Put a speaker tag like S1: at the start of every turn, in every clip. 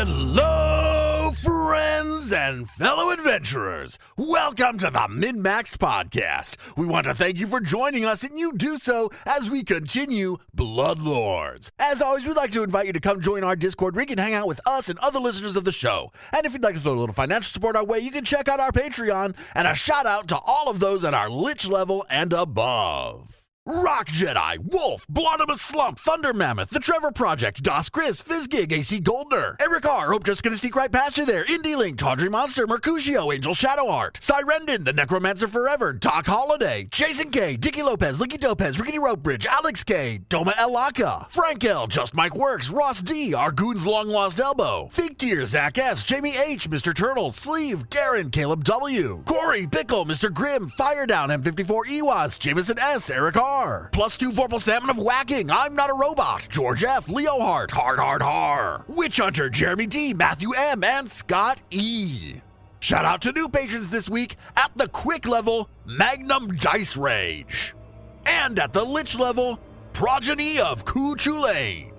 S1: Hello, friends and fellow adventurers. Welcome to the MNmaxed podcast. We want to thank you for joining us, and you do so as we continue Bloodlords. As always, we'd like to invite you to come join our Discord where you can hang out with us and other listeners of the show. And if you'd like to throw a little financial support our way, you can check out our Patreon, and a shout out to all of those at our Lich level and above. Rock Jedi, Wolf, Blondimus Slump, Thunder Mammoth, The Trevor Project, Das Chris, Fizzgig, AC Goldner, Eric R, Hope just gonna sneak right past you there, Indie Link, Tawdry Monster, Mercutio, Angel Shadowheart, Cyrendon, The Necromancer Forever, Doc Holiday, Jason K, Dicky Lopez, Licky Topez, Rickety Rope Bridge, Alex K, Doma Elaka, Frank L, Just Mike Works, Ross D, Argoon's Long Lost Elbow, Fig Tier, Zach S, Jamie H, Mr. Turtle, Sleeve, Darren, Caleb W, Corey, Pickle, Mr. Grimm, Fire Down, M54 Ewas, Jameson S, Eric R, +2 Vorpal Salmon of Whacking, I'm Not a Robot, George F, Leo Hart, Har, Witch Hunter, Jeremy D, Matthew M, and Scott E. Shout out to new patrons this week at the Quick level, Magnum Dice Rage. And at the Lich level, Progeny of Ku Chulain.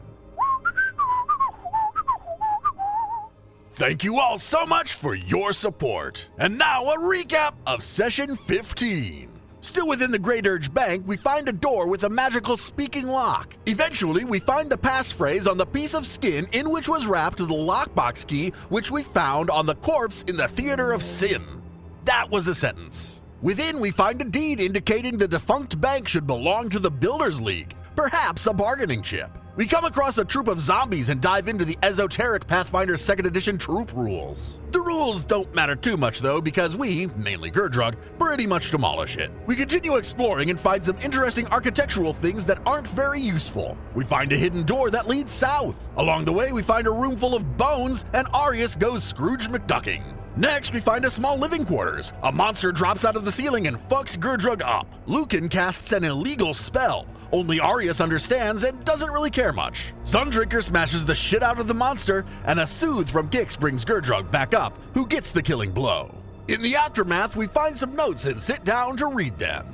S1: Thank you all so much for your support. And now a recap of Session 15. Still within the Great Urge Bank, we find a door with a magical speaking lock. Eventually, we find the passphrase on the piece of skin in which was wrapped the lockbox key which we found on the corpse in the Theater of Sin. That was a sentence. Within, we find a deed indicating the defunct bank should belong to the Builders League, perhaps a bargaining chip. We come across a troop of zombies and dive into the esoteric Pathfinder 2nd Edition troop rules. The rules don't matter too much though, because we, mainly Gurdrug, pretty much demolish it. We continue exploring and find some interesting architectural things that aren't very useful. We find a hidden door that leads south. Along the way, we find a room full of bones, and Arius goes Scrooge McDucking. Next, we find a small living quarters. A monster drops out of the ceiling and fucks Gurdrug up. Lucan casts an illegal spell. Only Arius understands and doesn't really care much. Sundrinker smashes the shit out of the monster, and a soothe from Gix brings Gurdrug back up, who gets the killing blow. In the aftermath, we find some notes and sit down to read them.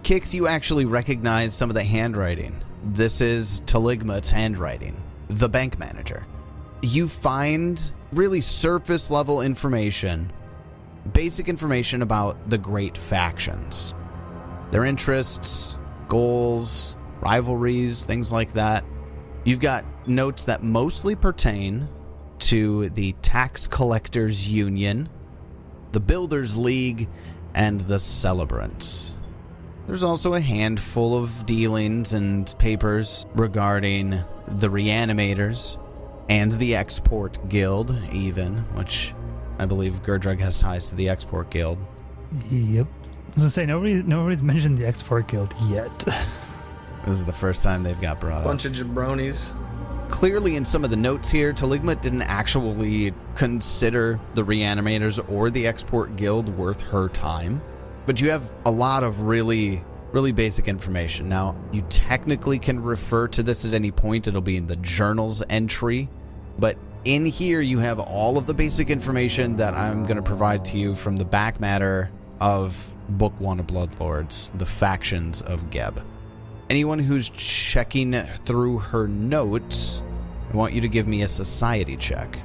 S2: Kix, you actually recognize some of the handwriting. This is Taligmat's handwriting, the bank manager. You find really surface level information, basic information about the great factions, their interests, goals, rivalries, things like that. You've got notes that mostly pertain to the Tax Collectors Union, the Builders League, and the Celebrants. There's also a handful of dealings and papers regarding the Reanimators and the Export Guild, even, which I believe Gurdrug has ties to the Export Guild.
S3: Yep. I was gonna say, nobody's mentioned the Export Guild yet.
S2: This is the first time they've got brought up.
S4: Bunch of jabronis.
S2: Clearly, in some of the notes here, Taligmat didn't actually consider the Reanimators or the Export Guild worth her time. But you have a lot of really basic information. Now, you technically can refer to this at any point. It'll be in the journal's entry. But in here, you have all of the basic information that I'm going to provide to you from the back matter of Book 1 of Bloodlords, the Factions of Geb. Anyone who's checking through her notes, I want you to give me a society check.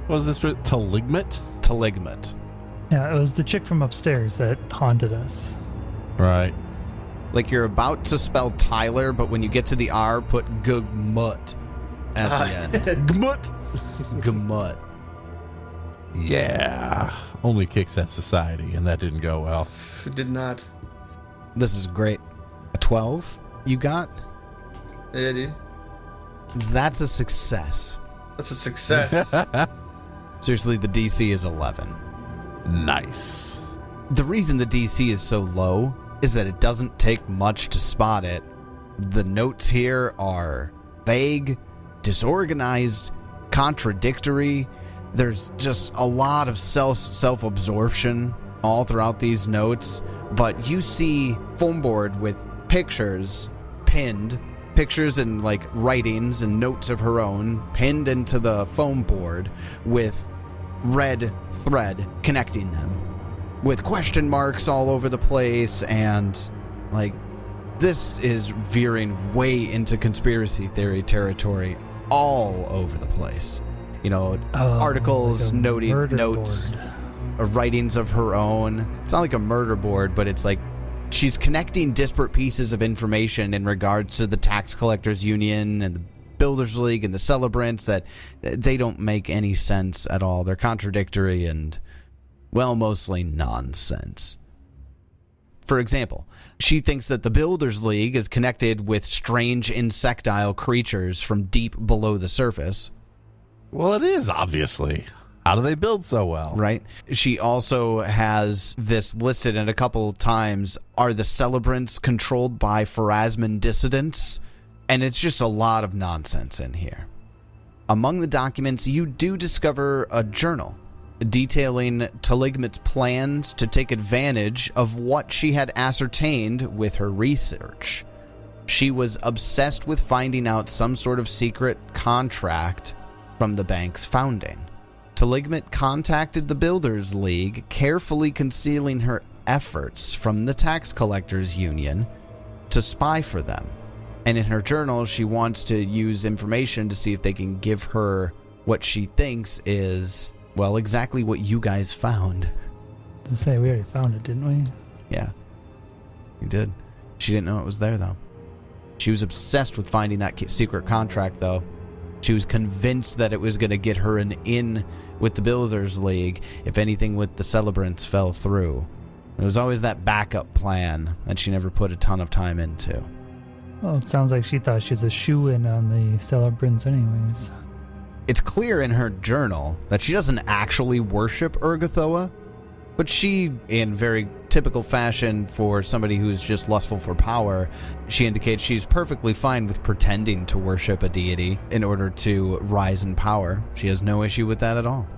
S5: What was this for? Taligmat?
S2: Taligmat.
S3: Yeah, it was the chick from upstairs that haunted us.
S5: Right.
S2: Like you're about to spell Tyler, but when you get to the R, put Gmut at the end.
S4: Gmut.
S2: Gmut.
S5: Yeah. Only kicks at society, and that didn't go well.
S4: It did not.
S2: This is great. A 12 you got?
S4: Yeah, dude.
S2: That's a success.
S4: That's a success.
S2: Seriously, the DC is 11.
S5: Nice.
S2: The reason the DC is so low is that it doesn't take much to spot it. The notes here are vague, disorganized, contradictory. There's just a lot of self-absorption all throughout these notes, but you see foam board with pictures pinned, pictures and like writings and notes of her own pinned into the foam board with red thread connecting them, with question marks all over the place, and like this is veering way into conspiracy theory territory all over the place. articles,
S3: like a murder
S2: notes,
S3: board.
S2: writings of her own. It's not like a murder board, but it's like she's connecting disparate pieces of information in regards to the tax collectors union and the Builders League and the celebrants that they don't make any sense at all. They're contradictory and, well, mostly nonsense. For example, she thinks that the Builders League is connected with strange insectile creatures from deep below the surface.
S5: Well, it is, obviously. How do they build so well?
S2: Right. She also has this listed in a couple of times. Are the celebrants controlled by Pharasman dissidents? And it's just a lot of nonsense in here. Among the documents, you do discover a journal detailing Taligmit's plans to take advantage of what she had ascertained with her research. She was obsessed with finding out some sort of secret contract from the bank's founding. Taligmit contacted the Builders League, carefully concealing her efforts from the tax collectors union to spy for them. And in her journal, she wants to use information to see if they can give her what she thinks is, well, exactly what you guys found.
S3: To say we already found it, didn't we?
S2: Yeah, we did. She didn't know it was there, though. She was obsessed with finding that secret contract, though. She was convinced that it was going to get her an in with the Builders League if anything with the celebrants fell through. It was always that backup plan that she never put a ton of time into.
S3: Well, it sounds like she thought she was a shoo-in on the celebrants anyways.
S2: It's clear in her journal that she doesn't actually worship Urgathoa, but she, in very typical fashion for somebody who's just lustful for power, she indicates she's perfectly fine with pretending to worship a deity in order to rise in power. She has no issue with that at all.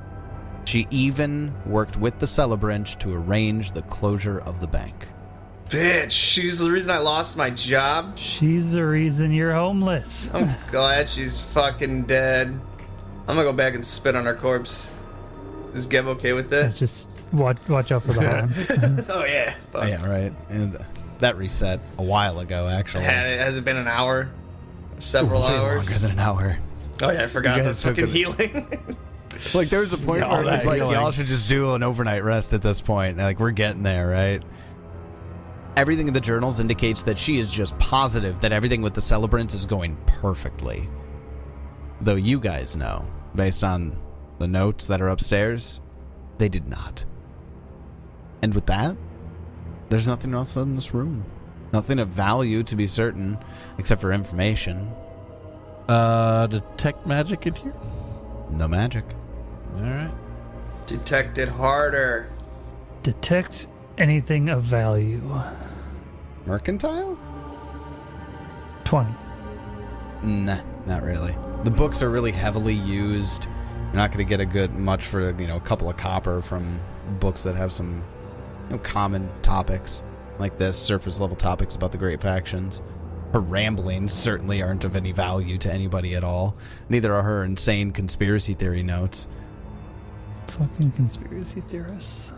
S2: She even worked with the celebrant to arrange the closure of the bank.
S4: Bitch, she's the reason I lost my job.
S3: She's the reason you're homeless.
S4: I'm glad she's fucking dead. I'm gonna go back and spit on her corpse. Is Gev okay with that?
S3: Just watch out for the harm.
S4: Oh yeah. Fuck.
S2: Yeah, right. And that reset a while ago, actually.
S4: Has it been an hour? Several
S2: Way
S4: hours?
S2: longer than an hour.
S4: Oh yeah, I forgot
S2: You
S4: the
S2: guys took
S4: fucking
S2: it.
S4: healing.
S2: Like, there was a point where it was like, y'all should just do an overnight rest at this point. Like, we're getting there, right? Everything in the journals indicates that she is just positive that everything with the celebrants is going perfectly. Though you guys know, based on the notes that are upstairs, they did not. And with that, there's nothing else in this room. Nothing of value, to be certain, except for information.
S5: Detect magic in here?
S2: No magic.
S5: Alright.
S4: Detect it harder.
S3: Detect anything of value.
S2: Mercantile?
S3: 20.
S2: Nah, not really. The books are really heavily used. You're not going to get much for, a couple of copper from books that have some common topics like this, surface level topics about the great factions. Her ramblings certainly aren't of any value to anybody at all. Neither are her insane conspiracy theory notes.
S3: Fucking conspiracy theorists.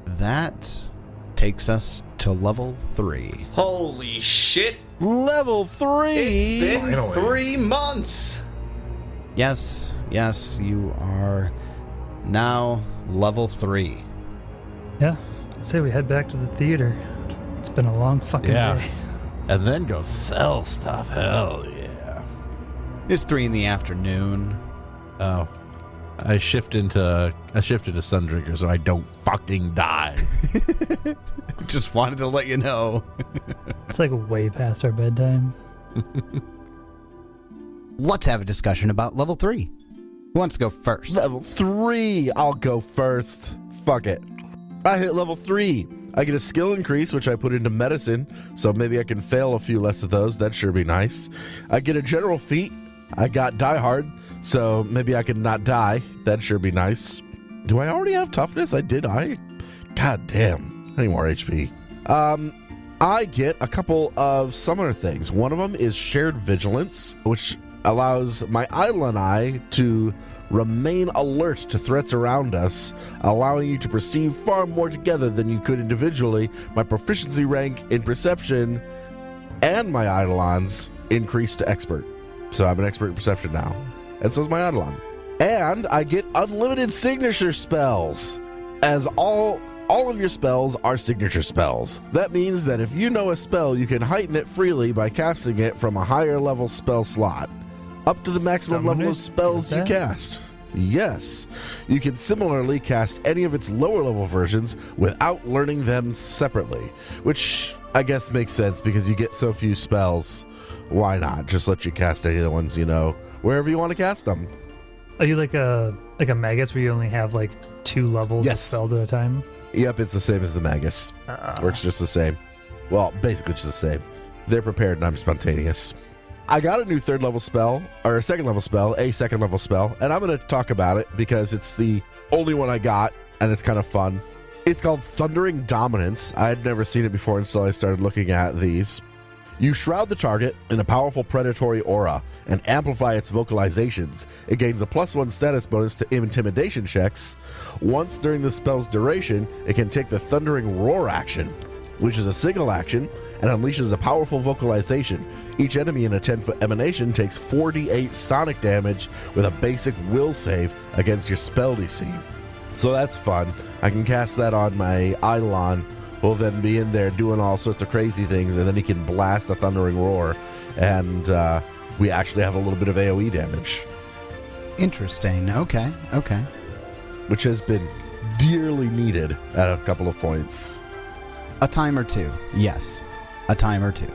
S2: That takes us to level 3.
S4: Holy shit.
S5: Level 3!
S4: It's been 3 months.
S2: Yes, you are now level 3.
S3: Yeah. I'd say we head back to the theater. It's been a long fucking day.
S5: And then go sell stuff. Hell yeah.
S2: It's 3 in the afternoon.
S5: Oh. I shifted to Sundrinker so I don't fucking die.
S2: Just wanted to let you know.
S3: It's like way past our bedtime.
S2: Let's have a discussion about level 3. Who wants to go first?
S5: Level 3. I'll go first. Fuck it. I hit level 3. I get a skill increase, which I put into medicine, so maybe I can fail a few less of those. That'd sure be nice. I get a general feat. I got Die Hard, so maybe I can not die. That'd sure be nice. Do I already have toughness? God damn. I need more HP. I get a couple of summoner things. One of them is Shared Vigilance, which allows my Eidolon eye to remain alert to threats around us, allowing you to perceive far more together than you could individually. My proficiency rank in perception and my Eidolons increased to expert. So I'm an expert in perception now. and so is my Eidolon. And I get unlimited signature spells, as all of your spells are signature spells. That means that if you know a spell, you can heighten it freely by casting it from a higher level spell slot, up to the maximum level of spells you cast. Yes, you can similarly cast any of its lower level versions without learning them separately, which I guess makes sense because you get so few spells. Why not just let you cast any of the ones you know wherever you want to cast them?
S3: Are you like a Magus where you only have like 2 levels of
S5: Yes.
S3: spells at a time?
S5: Yep, it's the same as the Magus. Works just the same. Well, basically just the same. They're prepared and I'm spontaneous. I got a new 3rd level spell, or a 2nd level spell, a 2nd level spell, and I'm going to talk about it because it's the only one I got, and it's kind of fun. It's called Thundering Dominance. I had never seen it before until I started looking at these. You shroud the target in a powerful predatory aura and amplify its vocalizations. It gains a +1 status bonus to intimidation checks. Once during the spell's duration, it can take the Thundering Roar action, which is a single action and unleashes a powerful vocalization. Each enemy in a 10-foot emanation takes 4d8 sonic damage with a basic will save against your spell DC. So that's fun. I can cast that on my Eidolon, who will then be in there doing all sorts of crazy things, and then he can blast a Thundering Roar, and we actually have a little bit of AoE damage.
S2: Interesting. Okay.
S5: Which has been dearly needed at a couple of points.
S2: A time or two. Yes. A time or two.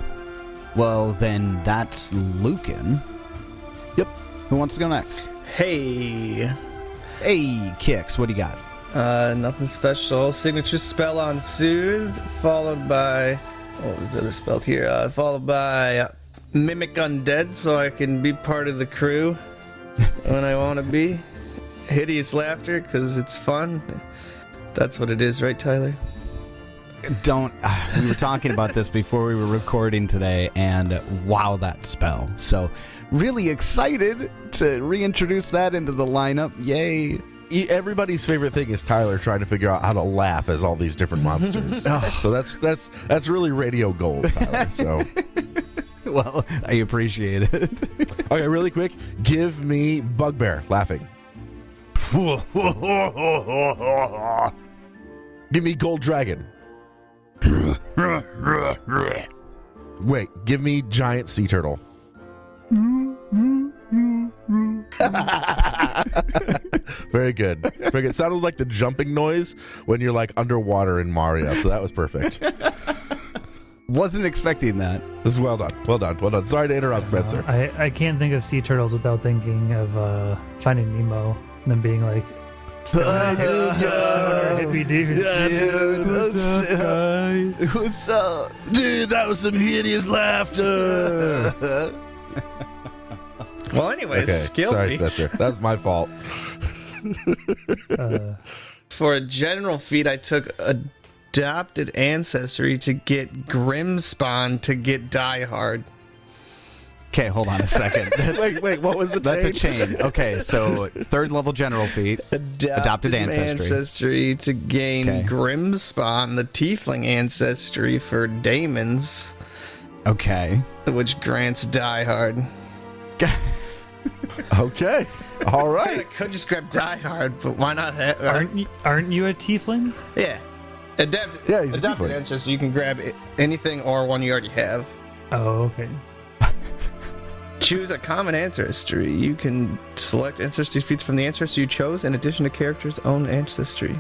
S2: Well, then that's Lucan.
S5: Yep.
S2: Who wants to go next?
S4: Hey.
S2: Hey, Kix, what do you got?
S4: Nothing special. Signature spell on Soothe, followed by... what was the other spell here? Followed by Mimic Undead, so I can be part of the crew when I want to be. Hideous Laughter, because it's fun. That's what it is, right, Tyler?
S2: We were talking about this before we were recording today, and wow, that spell. So, really excited to reintroduce that into the lineup. Yay.
S5: Everybody's favorite thing is Tyler trying to figure out how to laugh as all these different monsters. So that's really radio gold, Tyler. So,
S2: Well, I appreciate it.
S5: okay, really quick, give me Bugbear laughing. Give me Gold Dragon. Wait, give me Giant Sea Turtle. Very good. Very good. It sounded like the jumping noise when you're like underwater in Mario, so that was perfect.
S2: Wasn't expecting that.
S5: This is well done. Well done. Well done. Sorry to interrupt, Spencer.
S3: I can't think of sea turtles without thinking of Finding Nemo and them being like, hippie dudes.
S2: What's up?
S5: Dude, that was some hideous laughter.
S4: Well, anyways,
S5: Okay,
S4: skill
S5: sorry,
S4: feats.
S5: Spencer. That's my fault.
S4: For a general feat, I took Adopted Ancestry to get Grimspawn to get Die Hard.
S2: Okay, hold on a second.
S5: Wait, what was the
S2: That's a
S5: chain?
S2: chain. Okay, so 3rd level general feat. Adopted Ancestry.
S4: To gain
S2: Okay.
S4: Grimspawn, the Tiefling Ancestry for Daemons,
S2: Okay.
S4: which grants Die Hard.
S5: Okay. All
S4: I
S5: right.
S4: could just grab Die Hard, but why not?
S3: Aren't you a tiefling?
S4: Yeah.
S5: Yeah, he's a
S4: Adopted
S5: tiefling.
S4: Ancestry, you can grab anything or one you already have.
S3: Oh, okay.
S4: Choose a common ancestry. You can select ancestry feats from the ancestry you chose in addition to character's own ancestry.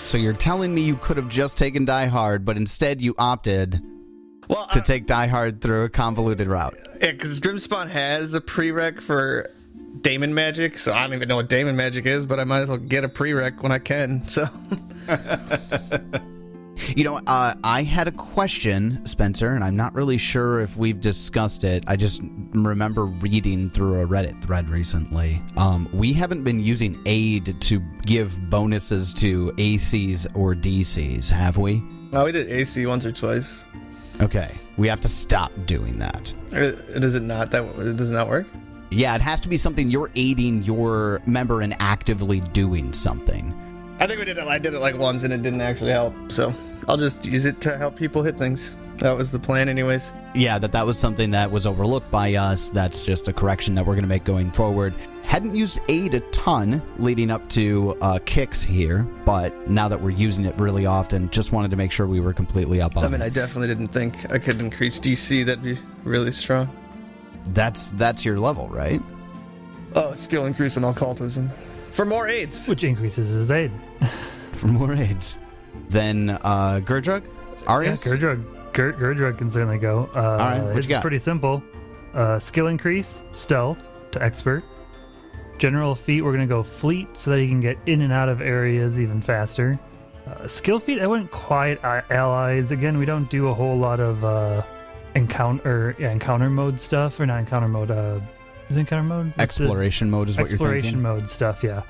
S2: So you're telling me you could have just taken Die Hard, but instead you opted
S4: Well,
S2: to take Die Hard through a convoluted route.
S4: yeah, because Grimspawn has a prereq for Daemon magic, so I don't even know what Daemon magic is, but I might as well get a prereq when I can. So,
S2: You know, I had a question, Spencer, and I'm not really sure if we've discussed it. I just remember reading through a Reddit thread recently. We haven't been using aid to give bonuses to ACs or DCs, have we?
S4: we did AC once or twice.
S2: Okay, we have to stop doing that.
S4: Does it not? It does not work.
S2: Yeah, it has to be something you're aiding your member in actively doing something.
S4: I think we did it. I did it like once, and it didn't actually help. So I'll just use it to help people hit things. That was the plan anyways.
S2: Yeah, that was something that was overlooked by us. That's just a correction that we're going to make going forward. Hadn't used aid a ton leading up to kicks here, but now that we're using it really often, just wanted to make sure we were completely up on
S4: I mean, I definitely didn't think I could increase DC. That'd be really strong.
S2: That's your level, right?
S4: Oh, skill increase in occultism. For more aids.
S3: Which increases his aid.
S2: For more aids. Then Gurdrug? Arius?
S3: Yeah, Gurdrug can certainly go.
S2: All right, what
S3: it's
S2: you got?
S3: pretty simple. Skill increase, stealth to expert. General feat, we're going to go fleet so that he can get in and out of areas even faster. Skill feat, I wouldn't quite allies. Again, we don't do a whole lot of encounter mode stuff. Or not encounter mode, is it encounter mode?
S2: Exploration mode is what you're thinking?
S3: Exploration mode stuff, yeah.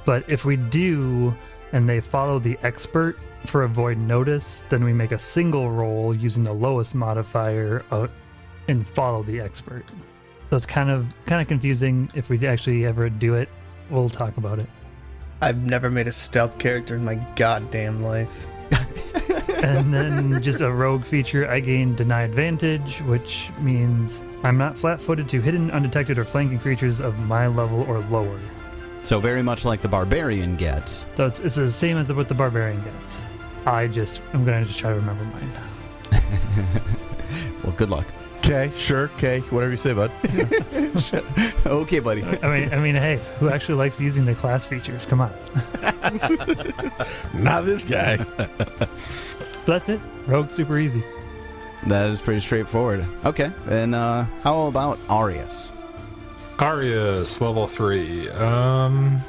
S3: But if we do, and they follow the expert for avoid notice, then we make a single roll using the lowest modifier and follow the expert. So it's kind of confusing. If we actually ever do it, we'll talk about it.
S4: I've never made a stealth character in my goddamn life.
S3: And then just a rogue feature, I gain deny advantage, which means I'm not flat-footed to hidden, undetected, or flanking creatures of my level or lower.
S2: So very much like the barbarian gets.
S3: So it's the same as what the barbarian gets. I'm gonna just try to remember mine.
S2: Well, good luck.
S5: Okay, sure, okay, whatever you say, bud.
S2: Okay, buddy.
S3: I mean, hey, who actually likes using the class features? Come on.
S5: Not this guy.
S3: But that's it. Rogue's super easy.
S2: That is pretty straightforward. Okay, and how about Arius?
S6: Arius, level 3.
S4: Arr.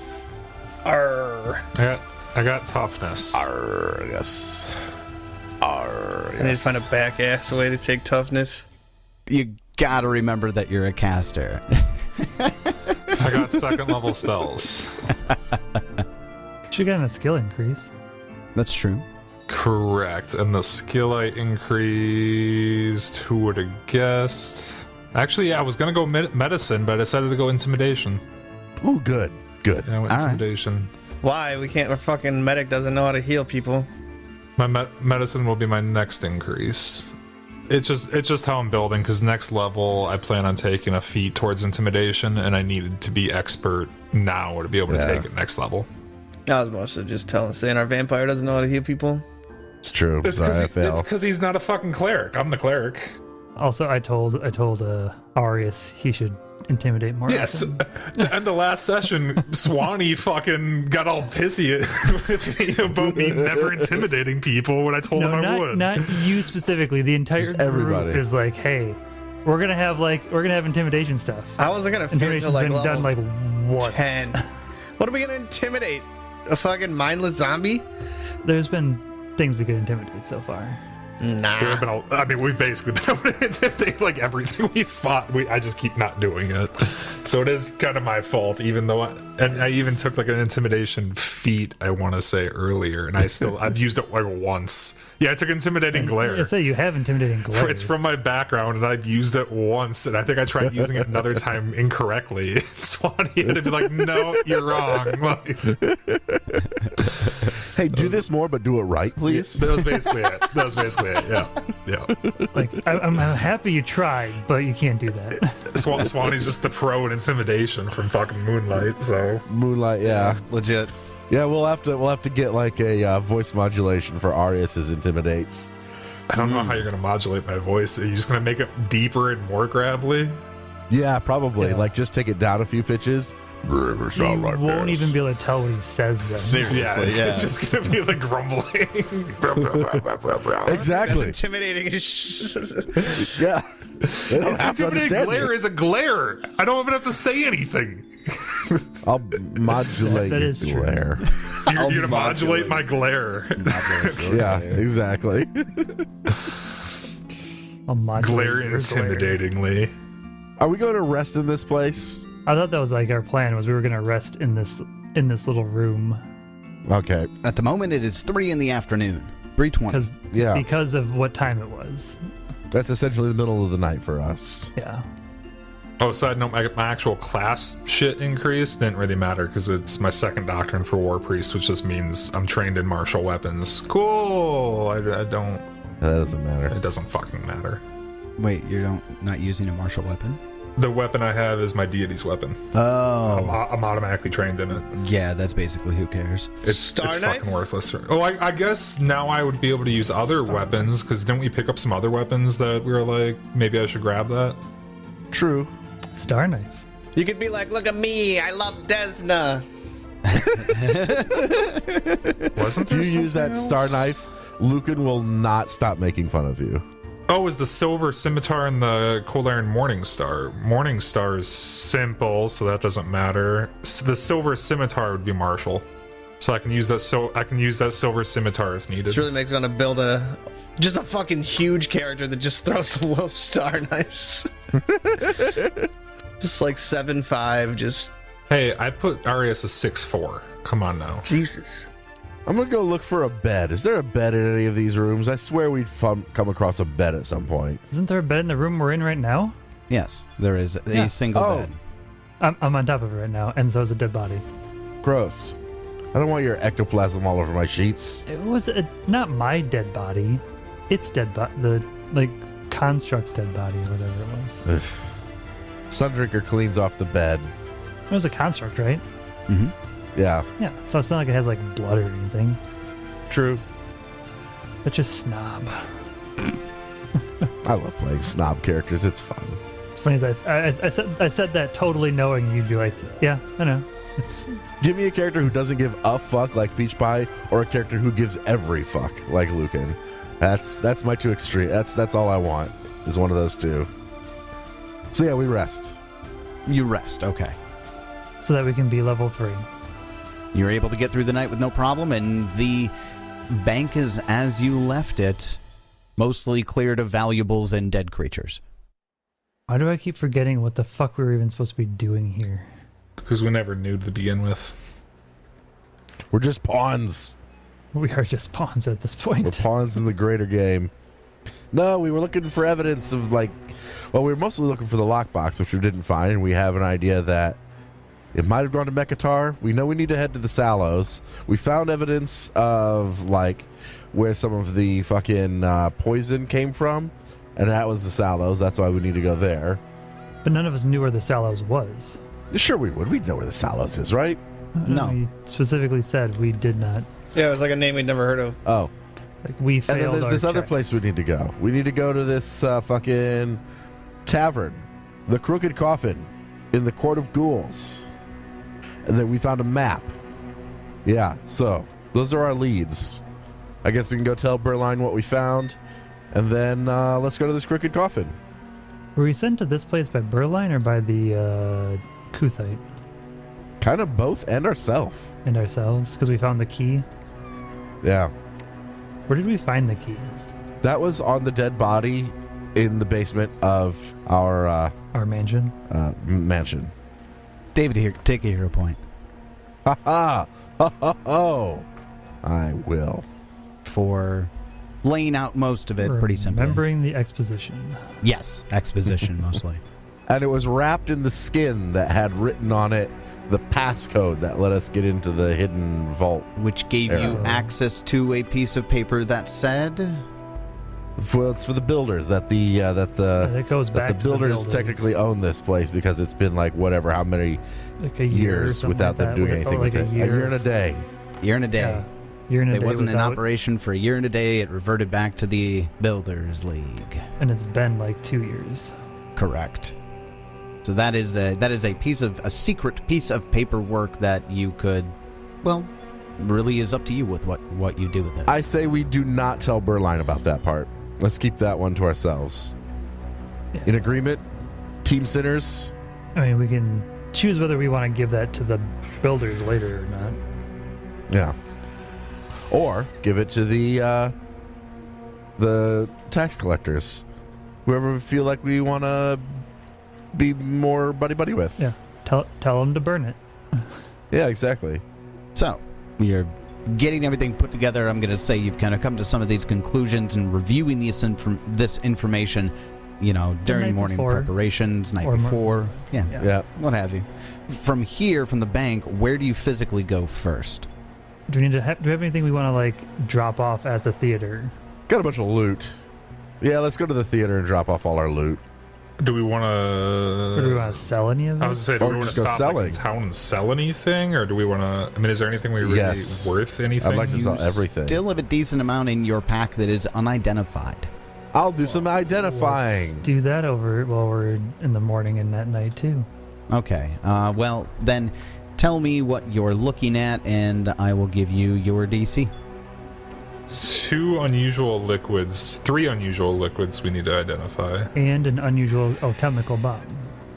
S6: I got toughness.
S5: Arius.
S4: I need to find a back-ass way to take toughness.
S2: You gotta remember that you're a caster.
S6: I got second level spells.
S3: Should have gotten a skill increase.
S2: That's true.
S6: Correct. And the skill I increased, who would have guessed? Actually, yeah, I was going to go medicine, but I decided to go intimidation.
S5: Ooh, good.
S6: Yeah, I went
S2: All right.
S6: intimidation.
S4: Why? Our fucking medic doesn't know how to heal people.
S6: My medicine will be my next increase. It's just how I'm building, because next level I plan on taking a feat towards intimidation, and I needed to be expert now to be able to take it next level.
S4: I was mostly just saying our vampire doesn't know how to heal people.
S5: It's true.
S6: It's
S5: Sorry, I failed.
S6: because he's not a fucking cleric. I'm the cleric.
S3: Also, I told Arius he should intimidate more.
S6: Yes. At the end of last session, Swanee fucking got all pissy with me about me never intimidating people when I told him I would.
S3: Not you specifically. The entire
S5: Just
S3: group
S5: everybody.
S3: is like, hey, we're gonna have intimidation stuff.
S4: I wasn't gonna feel
S3: Intimidation's
S4: till
S3: been
S4: level
S3: done like once.
S4: 10. What are we gonna intimidate? A fucking mindless zombie?
S3: There's been things we could intimidate so far.
S4: Nah.
S6: We've basically been able to intimidate like everything we fought. I just keep not doing it. So it is kind of my fault, even though I even took like an intimidation feat, I want to say earlier, and I've used it like once. Yeah, I took intimidating glare.
S3: I say you have intimidating glare.
S6: It's from my background, and I've used it once, and I think I tried using it another time incorrectly. Swanee had to be like, "No, you're wrong." Like,
S5: Hey, do this more, but do it right, please.
S6: that was basically it. Yeah.
S3: Like I'm happy you tried, but you can't do that.
S6: Swanee's just the pro in intimidation from fucking Moonlight. So
S5: Moonlight, yeah.
S2: Legit.
S5: Yeah, we'll have to get like a voice modulation for Arius's intimidates.
S6: I don't know how you're gonna modulate my voice. Are you just gonna make it deeper and more gravelly?
S5: Yeah, probably.
S3: Yeah.
S5: Like just take it down a few pitches.
S3: You won't even be able to tell what he says then.
S2: Seriously,
S6: It's just gonna be like grumbling.
S5: Exactly.
S4: That's intimidating as shit.
S5: Yeah. They don't have to
S6: Intimidating
S5: understand
S6: glare
S5: you.
S6: is a glare. I don't even have to say anything.
S5: I'll modulate
S3: That
S5: your
S3: is true.
S5: glare.
S6: You're gonna modulate my glare.
S5: Yeah, exactly.
S3: I'll modulate
S6: Glare
S3: your
S6: intimidatingly.
S5: Are we going to rest in this place?
S3: I thought that was like our plan was we were gonna rest in this little room
S5: Okay.
S2: At the moment, it is 3 in the afternoon. 3:20.
S3: because of what time it was.
S5: That's essentially the middle of the night for us.
S3: Yeah.
S6: Oh, side note, my actual class shit increase didn't really matter because it's my second doctrine for War Priest, which just means I'm trained in martial weapons. Cool. I don't
S5: That doesn't matter.
S6: It doesn't fucking matter.
S2: Wait, you're not using a martial weapon?
S6: The weapon I have is my deity's weapon.
S2: Oh.
S6: I'm automatically trained in it.
S2: Yeah, that's basically who cares.
S6: It's
S4: knife?
S6: fucking worthless. Oh, I guess now I would be able to use other weapons, because didn't we pick up some other weapons that we were like, maybe I should grab that?
S5: True.
S3: Star knife.
S4: You could be like, look at me, I love Desna.
S6: Wasn't
S5: If
S6: there
S5: you use that
S6: something
S5: star
S6: else?
S5: knife, Lucan will not stop making fun of you.
S6: Oh, is the silver scimitar and the cold iron morning star? Morning star is simple, so that doesn't matter. The silver scimitar would be martial, so I can use that. I can use that silver scimitar if needed.
S4: This really makes me want to build a fucking huge character that just throws the little star knives. Just like 7'5", just
S6: Hey, I put Arias as 6'4". Come on now.
S4: Jesus.
S5: I'm gonna go look for a bed. Is there a bed in any of these rooms? I swear we'd come across a bed at some point.
S3: Isn't there a bed in the room we're in right now?
S2: Yes, there is a
S3: Yeah.
S2: single
S5: Oh.
S2: bed.
S3: I'm on top of it right now, and so is a dead body.
S5: Gross. I don't want your ectoplasm all over my sheets.
S3: It was not my dead body. It's dead body. The construct's dead body or whatever it was.
S5: Ugh. Sundrinker cleans off the bed.
S3: It was a construct, right?
S2: Mm-hmm.
S5: Yeah,
S3: Yeah. So it's not like it has like blood or anything.
S5: true.
S3: It's just snob.
S5: I love playing snob characters. It's fun.
S3: It's funny as I said that totally knowing you'd be like, yeah, I know. It's
S5: Give me a character who doesn't give a fuck like Peach Pie, or a character who gives every fuck like Lucan. That's my two extreme. That's all I want, is one of those two. So yeah, we rest.
S2: You rest, okay.
S3: so that we can be level 3.
S2: You're able to get through the night with no problem, and the bank is as you left it, mostly cleared of valuables and dead creatures.
S3: Why do I keep forgetting what the fuck we were even supposed to be doing here?
S6: Because we never knew to begin with.
S5: We're just pawns.
S3: We are just pawns at this
S5: We're
S3: point.
S5: pawns in the greater game. No, we were looking for evidence of we were mostly looking for the lockbox, which we didn't find, and we have an idea that it might have gone to Mekatar. We know we need to head to the Sallows. We found evidence of where some of the fucking poison came from, and that was the Sallows. That's why we need to go there.
S3: But none of us knew where the Sallows was.
S5: Sure we would. We'd know where the Sallows is, right?
S2: No.
S3: You specifically said we did not.
S4: Yeah, it was like a name we'd never heard of.
S5: Oh.
S3: We failed.
S5: And then there's
S3: our
S5: this other
S3: checks.
S5: place we need to go. We need to go to this fucking tavern, the Crooked Coffin, in the Court of Ghouls. And then we found a map. Yeah, so those are our leads. I guess we can go tell Berline what we found, and then let's go to this Crooked Coffin.
S3: Were we sent to this place by Berline or by the Kuthite
S5: Kind of both and ourselves.
S3: and ourselves? Because we found the key.
S5: Yeah.
S3: Where did we find the key?
S5: That was on the dead body in the basement of our
S3: Our mansion.
S5: mansion.
S2: David, here, take a hero point.
S5: Ha ha! Ho ho ho! I will.
S2: For laying out most of it pretty simply.
S3: Remembering the exposition.
S2: Yes, exposition mostly.
S5: And it was wrapped in the skin that had written on it the passcode that let us get into the hidden vault.
S2: Which gave you
S5: Yeah.
S2: access to a piece of paper that said...
S5: Well, it's for the builders that the
S3: it goes
S5: that
S3: back
S5: the
S3: to
S5: builders technically own this place because it's been how many
S3: like a year or
S5: years
S3: something
S5: without
S3: like
S5: them
S3: that,
S5: doing
S3: or
S5: anything
S3: like
S5: with it. A year and a day.
S2: Year and a day.
S3: Yeah. Year and a
S2: It
S3: day
S2: wasn't in
S3: without-
S2: operation for a year and a day. It reverted back to the Builders League.
S3: And it's been like 2 years.
S2: Correct. So that is a secret piece of paperwork that you could, well, really is up to you with what you do with it.
S5: I say we do not tell Berline about that part. Let's keep that one to ourselves.
S3: Yeah.
S5: In agreement? Team sinners?
S3: I mean, we can choose whether we want to give that to the builders later or not.
S5: Yeah. Or give it to the tax collectors. Whoever we feel like we want to be more buddy-buddy with.
S3: Yeah. Tell them to burn it.
S5: Yeah, exactly.
S2: So, you're getting everything put together. I'm going to say you've kind of come to some of these conclusions and reviewing this information, during
S3: night
S2: morning
S3: before.
S2: preparations, night
S3: Or
S2: before. Yeah,
S5: Yeah.
S2: what have you. From here, from the bank, where do you physically go first?
S3: Do we have anything we want to drop off at the theater?
S5: Got a bunch of loot. Yeah, let's go to the theater and drop off all our loot.
S6: Do we want
S3: Or do we
S6: to?
S3: want to sell any of it?
S6: I was gonna say, do
S5: Or
S6: we want to
S5: just go
S6: stop like,
S5: selling.
S6: in town and sell anything, or do we want to? I mean, is there anything we really
S5: Yes.
S6: worth anything?
S5: I'd like to sell everything.
S2: Still have a decent amount in your pack that is unidentified.
S5: I'll do some
S3: Let's
S5: identifying.
S3: do that over while we're in the morning and at night too.
S2: Okay. Well, then tell me what you're looking at, and I will give you your DC.
S6: 2 unusual liquids, 3 unusual liquids we need to identify.
S3: And an unusual alchemical bomb.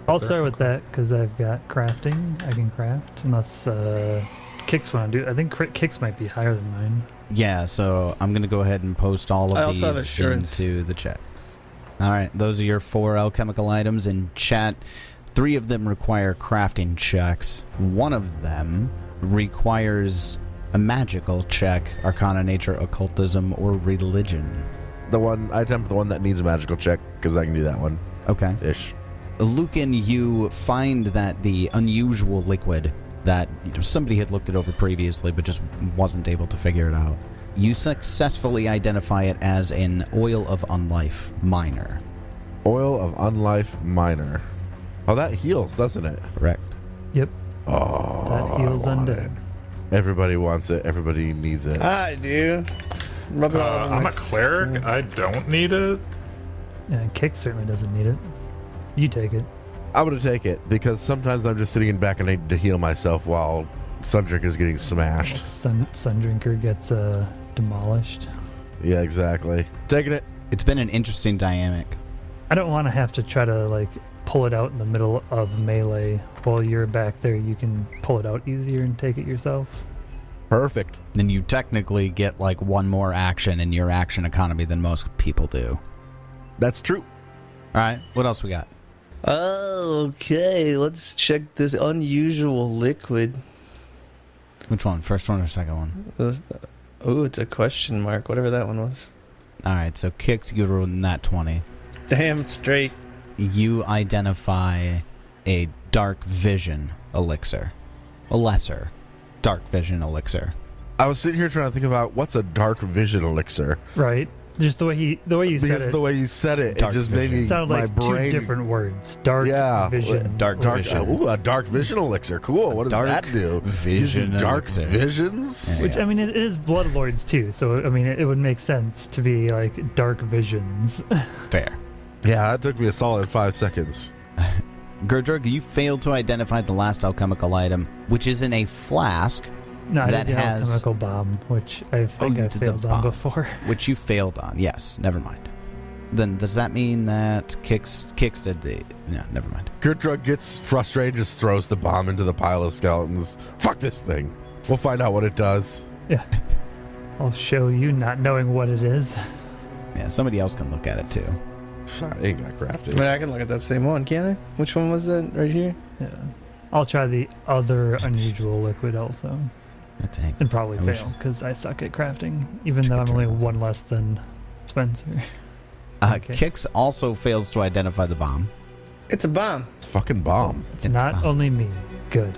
S3: I'll start with that because I've got crafting. I can craft unless Kix want to do. I think Kix might be higher than mine.
S2: Yeah, so I'm going to go ahead and post all
S4: I
S2: of
S4: also have
S2: these
S4: assurance.
S2: into the chat. All right, those are your 4 alchemical items in chat. 3 of them require crafting checks. 1 of them requires a magical check, Arcana, Nature, Occultism, or Religion.
S5: I attempt the one that needs a magical check, because I can do that one.
S2: Okay.
S5: Ish.
S2: Lucan, you find that the unusual liquid that somebody had looked it over previously but just wasn't able to figure it out. You successfully identify it as an Oil of Unlife minor.
S5: Oil of Unlife Minor. Oh, that heals, doesn't it?
S2: Correct.
S3: Yep.
S5: Oh,
S3: That heals
S5: I want
S3: undead.
S5: it. Everybody wants it. Everybody needs it.
S4: I do. Rub it all over
S6: I'm
S4: my
S6: a cleric.
S4: skin.
S6: I don't need it.
S3: Yeah, Kix certainly doesn't need it. You take it.
S5: I'm going to take it, because sometimes I'm just sitting in back and I need to heal myself while Sundrick is getting smashed.
S3: Sundrinker gets demolished.
S5: Yeah, exactly. Taking it.
S2: It's been an interesting dynamic.
S3: I don't want to have to try to like pull it out in the middle of melee while you're back there. You can pull it out easier and take it yourself.
S5: Perfect.
S2: Then you technically get like 1 more action in your action economy than most people do.
S5: That's true.
S2: All right, what else we got?
S4: Oh, okay. Let's check this unusual liquid.
S2: Which one? First one or second one?
S4: Oh, it's a question mark. Whatever that one was.
S2: All right, so Kix, you rolled that 20.
S4: Damn straight.
S2: You identify a dark vision elixir. A lesser dark vision elixir.
S5: I was sitting here trying to think about what's a dark vision elixir.
S3: Right. Just the way you said
S5: Because
S3: it.
S5: the way you said it,
S2: Dark
S5: it just
S2: vision.
S5: made me,
S3: Sounded
S5: my
S3: like
S5: brain.
S3: 2 different words. Dark
S5: Yeah,
S3: vision.
S2: dark vision.
S5: Ooh, a dark vision elixir. Cool. What does
S2: Dark
S5: that do?
S2: vision
S5: Gives you dark
S2: elixir.
S5: visions?
S2: Yeah.
S3: Which, I mean, it is Bloodlords too, so, I mean, it would make sense to be, like, dark visions.
S2: Fair.
S5: Yeah, that took me a solid 5 seconds.
S2: Gurdrug, you failed to identify the last alchemical item, which is in a flask,
S3: No, I
S2: That
S3: did the
S2: has-
S3: alchemical bomb, which I think
S2: you
S3: I
S2: did the
S3: failed on
S2: bomb.
S3: before.
S2: which you failed on. Yes, never mind. Then does that mean that Kix did the... No, never mind.
S5: Gurdrug gets frustrated, just throws the bomb into the pile of skeletons. Fuck this thing. We'll find out what it does.
S3: Yeah. I'll show you not knowing what it is.
S2: Yeah, somebody else can look at it too.
S5: I ain't gonna craft
S4: I
S5: it.
S4: mean, I can look at that same one, can't I? Which one was that right here?
S3: Yeah. I'll try the other unusual liquid also.
S2: Dang.
S3: And probably
S2: I wish-
S3: fail, because I suck at crafting, even though I'm only 1 less than Spencer. Okay.
S2: Kix also fails to identify the bomb.
S4: It's a bomb.
S5: It's a fucking bomb.
S3: It's
S2: It's
S3: not
S2: bomb.
S3: only me. Good.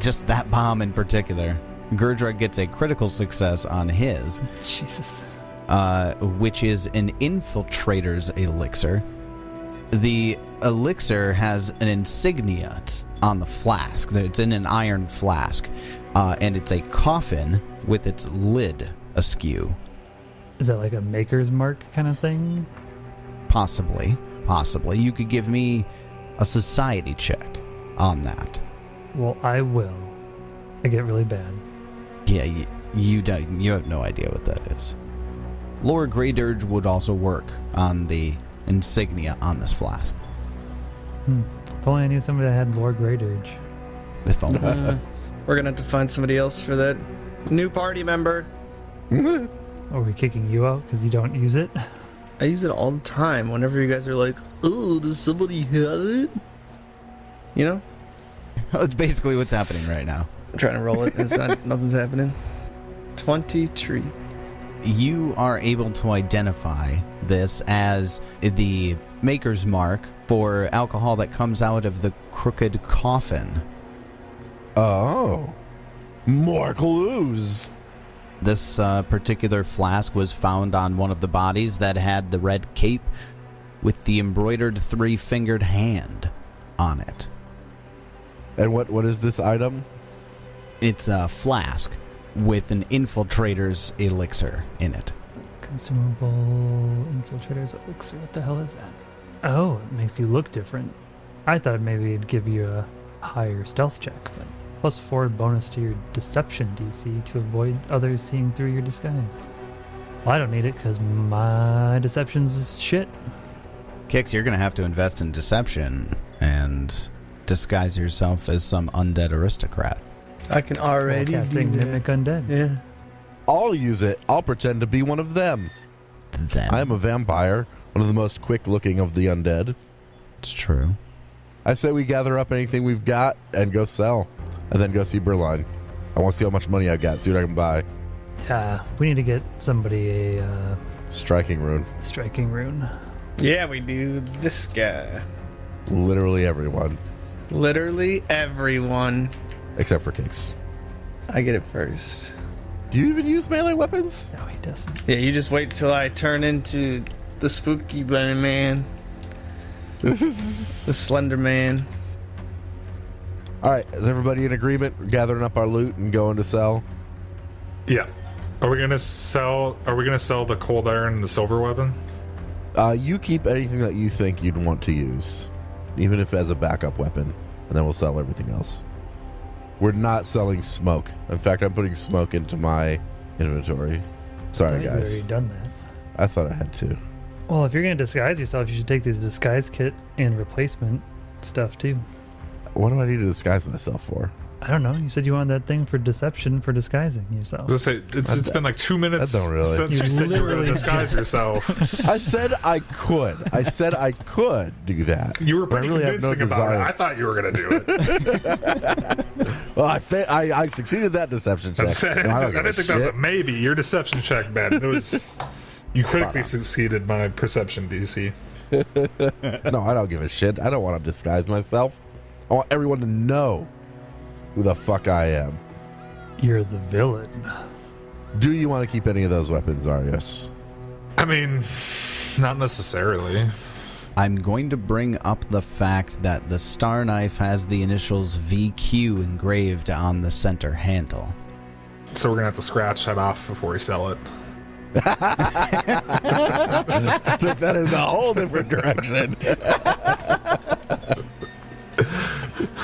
S2: Just that bomb in particular. Gurdrug gets a critical success on his,
S3: Jesus.
S2: which is an infiltrator's elixir. The elixir has an insignia on the flask. It's in an iron flask, and it's a coffin with its lid askew.
S3: Is that like a maker's mark kind of thing?
S2: Possibly. You could give me a society check on that.
S3: Well, I will. I get really bad.
S2: Yeah, you don't. You have no idea what that is. Lord Greydirge would also work on the insignia on this flask.
S3: If only I knew somebody that had Lord Greydirge.
S2: If only.
S4: We're gonna have to find somebody else for that new party member.
S3: Are we kicking you out because you don't use it?
S4: I use it all the time. Whenever you guys are like, "Oh, does somebody have it?" You know,
S2: That's basically what's happening right now.
S4: I'm trying to roll it. And it's not. Nothing's happening. 23.
S2: You are able to identify this as the maker's mark for alcohol that comes out of the Crooked Coffin.
S5: Oh. More clues.
S2: This particular flask was found on one of the bodies that had the red cape with the embroidered 3-fingered hand on it.
S5: And what is this item?
S2: It's a flask with an infiltrator's elixir in it.
S3: Consumable infiltrator's elixir. What the hell is that? Oh, it makes you look different. I thought maybe it'd give you a higher stealth check, but +4 bonus to your deception DC to avoid others seeing through your disguise. Well, I don't need it because my deception's shit.
S2: Kix, you're going to have to invest in deception and disguise yourself as some undead aristocrat.
S4: I can already
S3: casting
S4: do that.
S3: Mimic Undead.
S4: Yeah.
S5: I'll use it. I'll pretend to be one of them.
S2: Then
S5: I am a vampire, one of the most quick-looking of the undead.
S2: it's true.
S5: I say we gather up anything we've got and go sell, and then go see Berline. I want to see how much money I've got, see what I can buy.
S3: Yeah, we need to get somebody a
S5: Striking rune.
S3: striking rune.
S4: Yeah, we do. This guy.
S5: Literally everyone,
S4: Literally everyone.
S5: except for Kix.
S4: I get it first.
S5: Do you even use melee weapons?
S3: No, he doesn't.
S4: Yeah, you just wait till I turn into the spooky bunny man. The slender man.
S5: All right, is everybody in agreement? We're gathering up our loot and going to sell.
S6: Yeah. Are we gonna sell the cold iron and the silver weapon?
S5: You keep anything that you think you'd want to use, even if as a backup weapon, and then we'll sell everything else. We're not selling smoke. In fact, I'm putting smoke into my inventory. Sorry,
S3: You've
S5: guys.
S3: already done that.
S5: I thought I had to.
S3: Well, if you're gonna disguise yourself, you should take these disguise kit and replacement stuff too.
S5: What do I need to disguise myself for?
S3: I don't know. You said you wanted that thing for deception for disguising yourself.
S6: Let's say it's been like 2 minutes
S5: That don't really.
S6: since you
S3: You
S6: said you were gonna
S3: literally
S6: disguise yourself.
S5: I said I could. I said I could do that.
S6: You were
S5: but I
S6: pretty
S5: really have no
S6: convincing about it.
S5: desire.
S6: I thought you were gonna do it.
S5: Well, I succeeded that deception check.
S6: I said,
S5: No,
S6: I
S5: don't give
S6: didn't
S5: a
S6: think that was a
S5: shit.
S6: maybe. Your deception check, Ben. It was you critically succeeded my perception DC.
S5: No, I don't give a shit. I don't want to disguise myself. I want everyone to know who the fuck I am.
S3: You're the villain.
S5: Do you want to keep any of those weapons, Arius?
S6: I mean, not necessarily.
S2: I'm going to bring up the fact that the star knife has the initials VQ engraved on the center handle.
S6: So we're gonna have to scratch that off before we sell it.
S5: Took that in a whole different direction.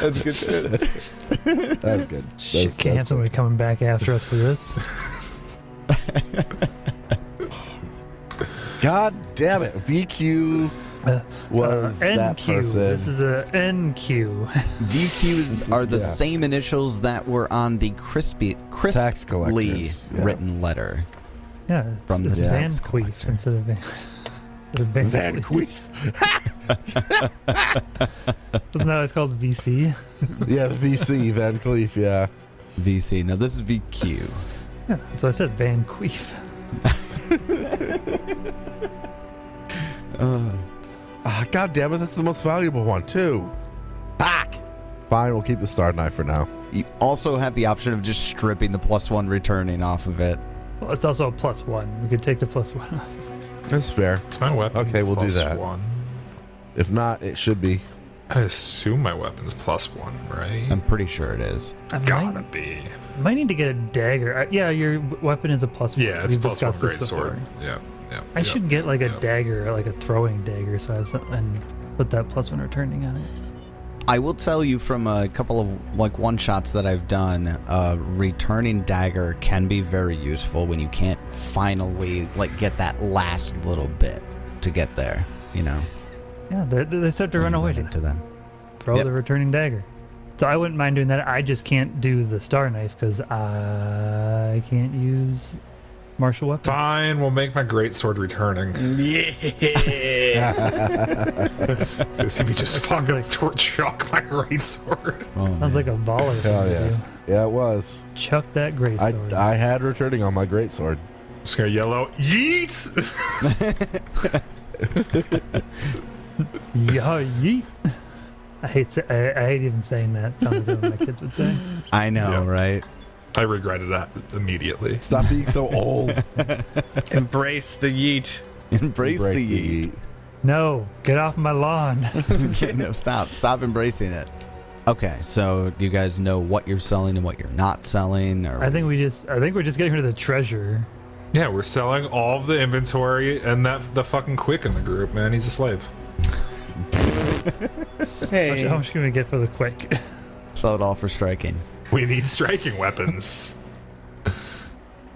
S4: That's good.
S5: That was good.
S3: Shit, can't have somebody coming back after us for this.
S5: God damn it. VQ was that
S3: NQ.
S5: person.
S3: This is a NQ.
S2: VQs are the
S5: Yeah.
S2: same initials that were on the crisply
S5: Tax collectors, yeah.
S2: written letter.
S3: Yeah,
S2: From
S3: it's
S2: the
S3: Van
S2: tax
S3: Queef
S2: collector.
S3: instead of Van
S5: Van
S3: Queef.
S5: Queef.
S3: Wasn't that what it's called? VC?
S5: Yeah, VC, Van Cleef, yeah.
S2: VC. No, this is VQ.
S3: Yeah, so I said Van Queef.
S5: God damn it, that's the most valuable one, too. Back! Fine, we'll keep the star knife for now.
S2: You also have the option of just stripping the +1 returning off of it.
S3: Well, it's also a +1. We could take the +1 off of it.
S5: That's fair.
S6: It's my weapon.
S5: Okay, we'll do that.
S6: +1.
S5: If not, it should be.
S6: I assume my weapon's +1, right?
S2: I'm pretty sure it is.
S3: I
S6: Gotta be.
S3: might need to get a dagger. Yeah, your weapon is a +1.
S6: Yeah, it's
S3: We've
S6: +1
S3: discussed this
S6: great sword.
S3: before.
S6: Yeah, yeah.
S3: I should get like a
S6: yeah.
S3: dagger, like a throwing dagger, so I have some, and put that +1 returning on it.
S2: I will tell you from a couple of like one-shots that I've done, returning dagger can be very useful when you can't finally like get that last little bit to get there, you know.
S3: Yeah, they start to run away
S2: into them.
S3: Throw
S2: Yep.
S3: the returning dagger. So I wouldn't mind doing that. I just can't do the star knife because I can't use martial weapons.
S6: Fine, we'll make my great sword returning.
S4: Yeah.
S6: See me just
S3: sounds
S6: fucking
S3: like-
S6: chuck my great sword.
S2: Oh,
S3: Sounds
S2: man.
S3: like a baller thing
S5: Hell
S3: to
S5: yeah.
S3: do.
S5: Yeah, it was.
S3: Chuck that great sword.
S5: I had returning on my greatsword.
S6: Just gonna yell out, yeet!
S3: Yeah, yeet. I hate even saying that. Sounds like what my kids would say.
S2: I know,
S6: Yeah.
S2: right?
S6: I regretted that immediately.
S5: Stop being so old.
S4: Embrace the yeet.
S2: Embrace the yeet.
S3: No, get off my lawn.
S2: No, stop embracing it. Okay, so do you guys know what you're selling and what you're not selling? Or
S3: I think we're just getting rid of the treasure.
S6: Yeah, we're selling all of the inventory and the fucking Quick in the group, man. He's a slave.
S4: Hey.
S3: How much can we get for the Quick?
S2: sell it all for striking.
S6: We need striking weapons.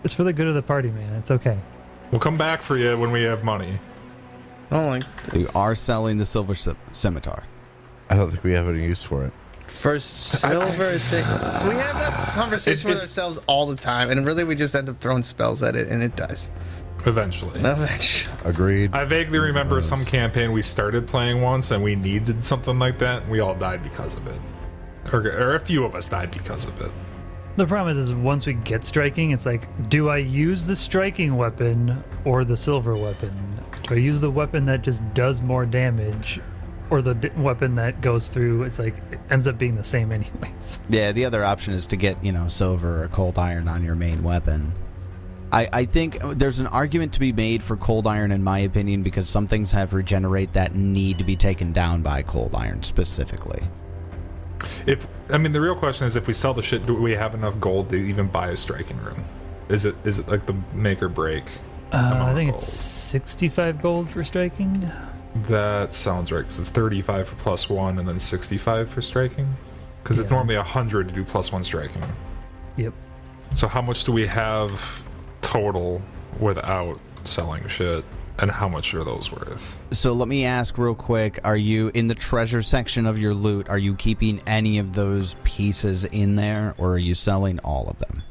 S3: It's for the good of the party, man. It's okay.
S6: We'll come back for you when we have money.
S4: I don't like
S2: You
S4: this.
S2: are selling the silver scimitar.
S5: I don't think we have any use for it.
S4: For silver thing. We have that conversation with ourselves all the time, and really we just end up throwing spells at it, and it dies.
S6: Eventually.
S5: Agreed.
S6: I vaguely remember some campaign we started playing once and we needed something like that, and we all died because of it. Or a few of us died because of it.
S3: The problem is once we get striking, it's like, do I use the striking weapon or the silver weapon? Do I use the weapon that just does more damage, or the weapon that goes through? It's like it ends up being the same anyways.
S2: Yeah, the other option is to get, silver or cold iron on your main weapon. I think there's an argument to be made for cold iron, in my opinion, because some things have regenerate that need to be taken down by cold iron specifically.
S6: The real question is, if we sell the shit, do we have enough gold to even buy a striking rune? Is it like the make or break?
S3: I think it's 65 gold for striking.
S6: That sounds right, because it's 35 for +1 and then 65 for striking. Because it's normally 100 to do +1 striking.
S3: Yep.
S6: So how much do we have total without selling shit, and how much are those worth?
S2: So let me ask real quick, are you, in the treasure section of your loot, are you keeping any of those pieces in there, or are you selling all of them?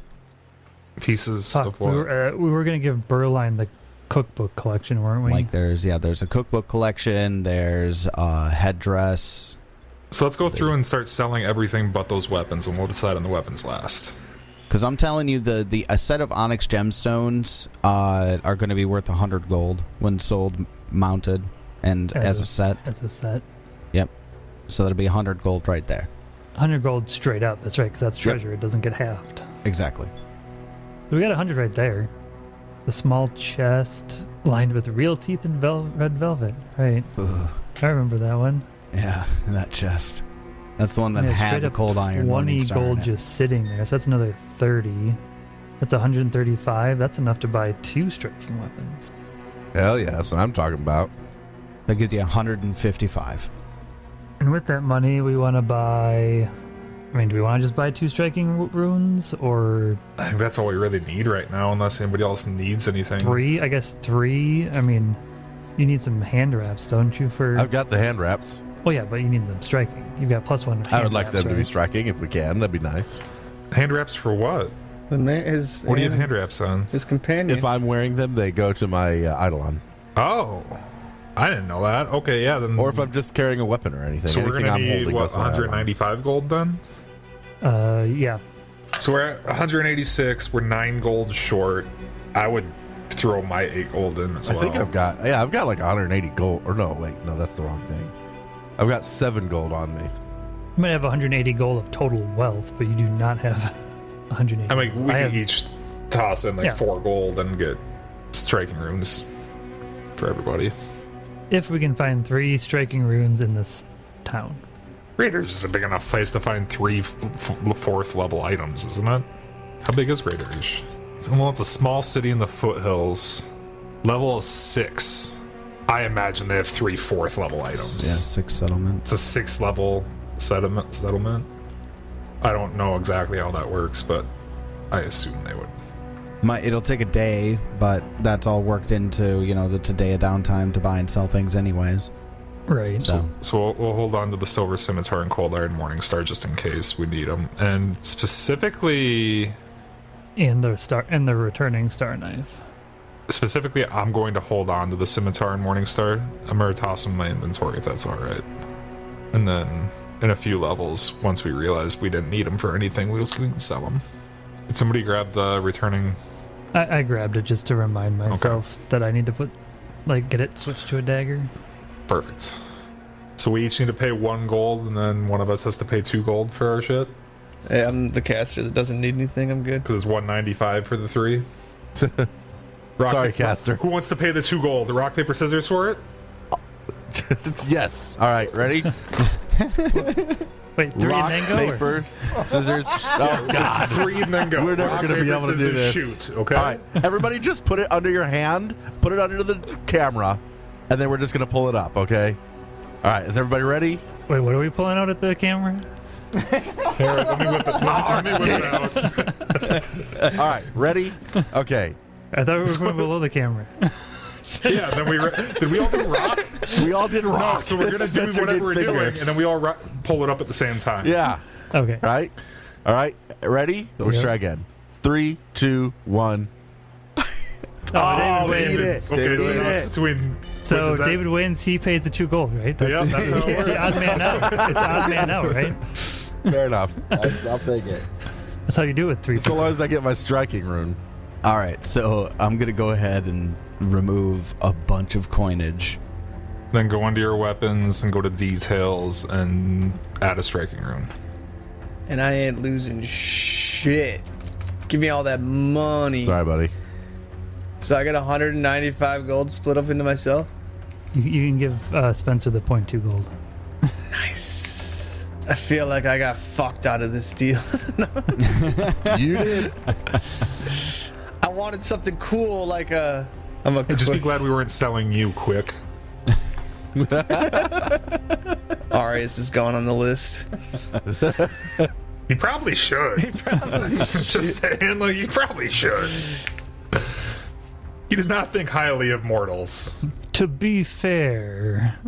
S6: Pieces of what?
S3: We were going to give Burline the cookbook collection, weren't we?
S2: Like there's a cookbook collection, there's a headdress.
S6: So let's go through and start selling everything but those weapons, and we'll decide on the weapons last.
S2: Because I'm telling you, a set of onyx gemstones are going to be worth 100 gold when sold mounted and as a set.
S3: As a set.
S2: Yep. So that'll be 100 gold right there.
S3: 100 gold straight up. That's right, because that's treasure. It doesn't get halved.
S2: Exactly.
S3: We got 100 right there. The small chest lined with real teeth and red velvet. Right.
S2: Ugh.
S3: I remember that one.
S2: Yeah, that chest. That's the one that
S3: Yeah,
S2: had
S3: straight
S2: the
S3: up
S2: cold iron.
S3: 20
S2: Morningstar in
S3: gold
S2: it.
S3: just sitting there. So that's another 30. That's 135. That's enough to buy 2 striking weapons.
S5: Hell yeah, that's what I'm talking about.
S2: That gives you 155.
S3: And with that money, we want to buy... do we want to just buy 2 striking runes, or...
S6: I think that's all we really need right now, unless anybody else needs anything.
S3: 3? I guess 3. You need some hand wraps, don't you, for...
S5: I've got the hand wraps.
S3: Oh yeah, but you need them striking. You've got +1
S5: I would like them to be striking if we can. That'd be nice.
S6: Hand wraps for what? What do you have hand wraps on?
S4: His companion.
S5: If I'm wearing them, they go to my Eidolon.
S6: Oh, I didn't know that. Okay, yeah, then.
S5: Or if I'm just carrying a weapon or anything.
S6: So we're
S5: anything
S6: gonna
S5: I'm
S6: need
S5: holding
S6: what,
S5: goes to my Eidolon.
S6: 195 gold then?
S3: Yeah.
S6: So we're at 186. We're 9 gold short. I would throw my 8 gold in as well.
S5: I think I've got like 180 gold. Or no, that's the wrong thing. I've got 7 gold on me.
S3: You might have 180 gold of total wealth, but you do not have 180.
S6: We can each toss in 4 gold and get striking runes for everybody.
S3: If we can find 3 striking runes in this town.
S6: Raiders is a big enough place to find 3 4th level items, isn't it? How big is Raiders? Well, it's a small city in the foothills. Level 6. I imagine they have 3 4th level items.
S2: Yeah, 6 settlements.
S6: It's a 6th level settlement. I don't know exactly how that works, but I assume they would.
S2: It'll take a day, but that's all worked into, the day of downtime to buy and sell things anyways.
S3: Right.
S2: So
S6: we'll hold on to the Silver Scimitar and Cold Iron Morningstar just in case we need them. And specifically...
S3: And the returning Star Knife.
S6: Specifically, I'm going to hold on to the Scimitar and Morningstar. I'm going to toss them in my inventory if that's alright. And then, in a few levels, once we realize we didn't need them for anything, we can sell them. Did somebody grab the returning?
S3: I grabbed it just to remind myself that I need to get it switched to a dagger.
S6: Perfect. So we each need to pay 1 gold, and then one of us has to pay 2 gold for our shit?
S4: Hey, I'm the caster that doesn't need anything. I'm good.
S6: Because it's 195 for the 3.
S5: Sorry, caster.
S6: Who wants to pay the 2 gold? The rock, paper, scissors for it?
S5: Yes. All right, ready?
S3: Wait, 3
S5: Rock,
S3: and then go?
S5: paper, scissors. Oh, God.
S6: 3 and then go.
S5: We're never
S6: Rock,
S5: going to be
S6: paper,
S5: able to do
S6: scissors,
S5: this.
S6: Shoot, okay?
S5: All right, everybody just put it under your hand, put it under the camera, and then we're just going to pull it up, okay? All right, is everybody ready?
S3: Wait, what are we pulling out at the camera?
S6: Here, let me whip it out.
S5: All right, ready? Okay.
S3: I thought we were putting below the camera.
S6: Yeah, then did we all do rock?
S5: We all did rock.
S6: No, so we're going to do
S5: Spencer
S6: whatever
S5: did
S6: we're
S5: finger.
S6: doing, and then we all pull it up at the same time.
S5: Yeah.
S3: Okay.
S5: Right? All right, ready? Let's
S3: Yep.
S5: try again. 3, 2, 1.
S3: Oh,
S5: beat
S3: David.
S5: it.
S6: Okay,
S5: David
S6: so
S5: beat
S6: now it's
S5: it.
S6: between...
S3: So
S6: wait, is that-
S3: David wins, he pays the 2 gold, right?
S6: Yep, that's how it
S3: it's the
S6: works.
S3: odd man out. It's odd man out, right?
S5: Fair enough. I'll take it.
S3: That's how you do it with 3
S5: So long as I get my striking rune.
S2: All right, so I'm going to go ahead and remove a bunch of coinage.
S6: Then go under your weapons and go to details and add a striking rune.
S4: And I ain't losing shit. Give me all that money.
S5: Sorry, buddy.
S4: So I got 195 gold split up into myself.
S3: You can give Spencer the 0.2 gold.
S4: Nice. I feel like I got fucked out of this deal.
S5: You did.
S4: I wanted something cool like a... I'm a
S6: Hey, just be glad we weren't selling you quick.
S4: Arias is going on the list.
S6: You probably should. Just saying, like, you probably should. He does not think highly of mortals.
S3: To be fair,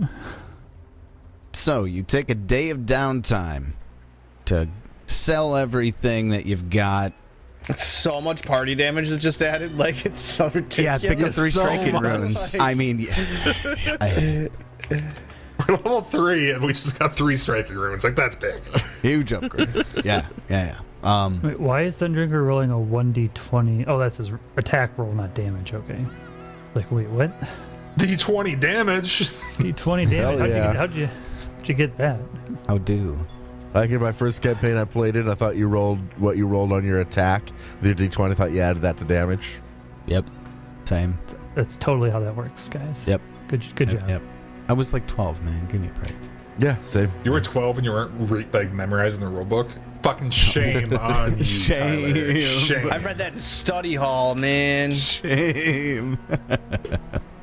S2: So you take a day of downtime to sell everything that you've got.
S4: So much party damage is just added. Like, it's so ridiculous.
S2: Yeah, pick up 3
S5: so
S2: striking
S5: much.
S2: runes. I mean, yeah.
S6: We're level 3 and we just got 3 striking runes. Like, that's big.
S2: Huge upgrade. Yeah.
S3: wait, why is Thundrinker rolling a 1d20? Oh, that's his attack roll, not damage. Okay. Like, wait, what?
S6: D20 damage.
S3: D20 damage.
S5: Hell yeah.
S3: How'd you get that?
S2: How do?
S5: Like in my first campaign I played it, I thought you rolled what you rolled on your attack with your d20. I thought you added that to damage.
S2: Yep. Same.
S3: That's totally how that works, guys.
S2: Yep.
S3: Good job.
S2: Yep. I was like 12, man. Give me a break.
S5: Yeah, same.
S6: You were 12 and you weren't like memorizing the rulebook. Fucking shame on you,
S2: Shame.
S6: Tyler. Shame.
S4: I read that in study hall, man.
S2: Shame.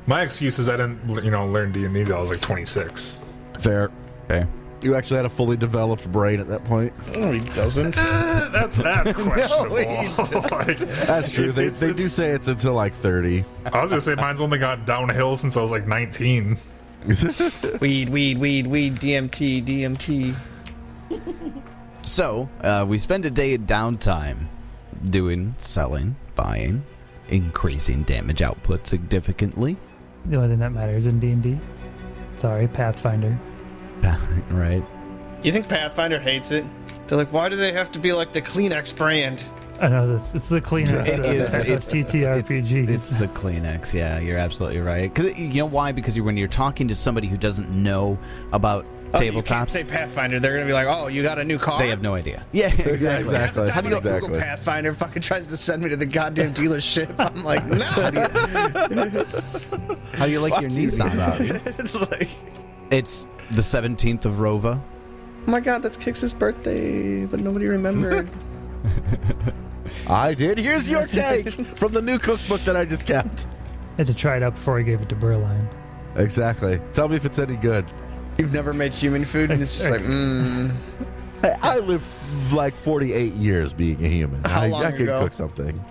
S6: My excuse is I didn't, learn D&D until I was like 26.
S5: Fair.
S2: Okay.
S5: You actually had a fully developed brain at that point.
S4: No, he doesn't.
S6: That's questionable. Like,
S5: That's true. They do say it's until like 30.
S6: I was gonna say mine's only gone downhill since I was like 19.
S4: Weed, DMT.
S2: So, we spend a day at downtime doing, selling, buying, increasing damage output significantly.
S3: The only thing that matters in D&D. Sorry, Pathfinder.
S2: Right.
S4: You think Pathfinder hates it? They're like, why do they have to be like the Kleenex brand?
S3: I know it's the cleanest TTRPGs.
S2: It's the Kleenex. Yeah, you're absolutely right. Because you know why? Because when you're talking to somebody who doesn't know about
S4: You can't
S2: tabletops,
S4: say Pathfinder. They're gonna be like, oh, you got a new car?
S2: they have no idea. Yeah, exactly.
S5: Exactly.
S4: How do you
S5: Exactly.
S4: Google Pathfinder? Fucking tries to send me to the goddamn dealership. I'm like, no.
S2: How do you like your Nissan?
S4: It's like,
S2: It's the 17th of Rova.
S4: oh my god, that's Kix's birthday, but nobody remembered.
S5: I did. Here's your cake from the new cookbook that I just kept.
S3: I had to try it out before I gave it to Burline.
S5: Exactly. Tell me if it's any good.
S4: You've never made human food, and it's just like,
S5: I live like 48 years being a human.
S4: How
S5: I
S4: long
S5: can
S4: ago?
S5: cook something.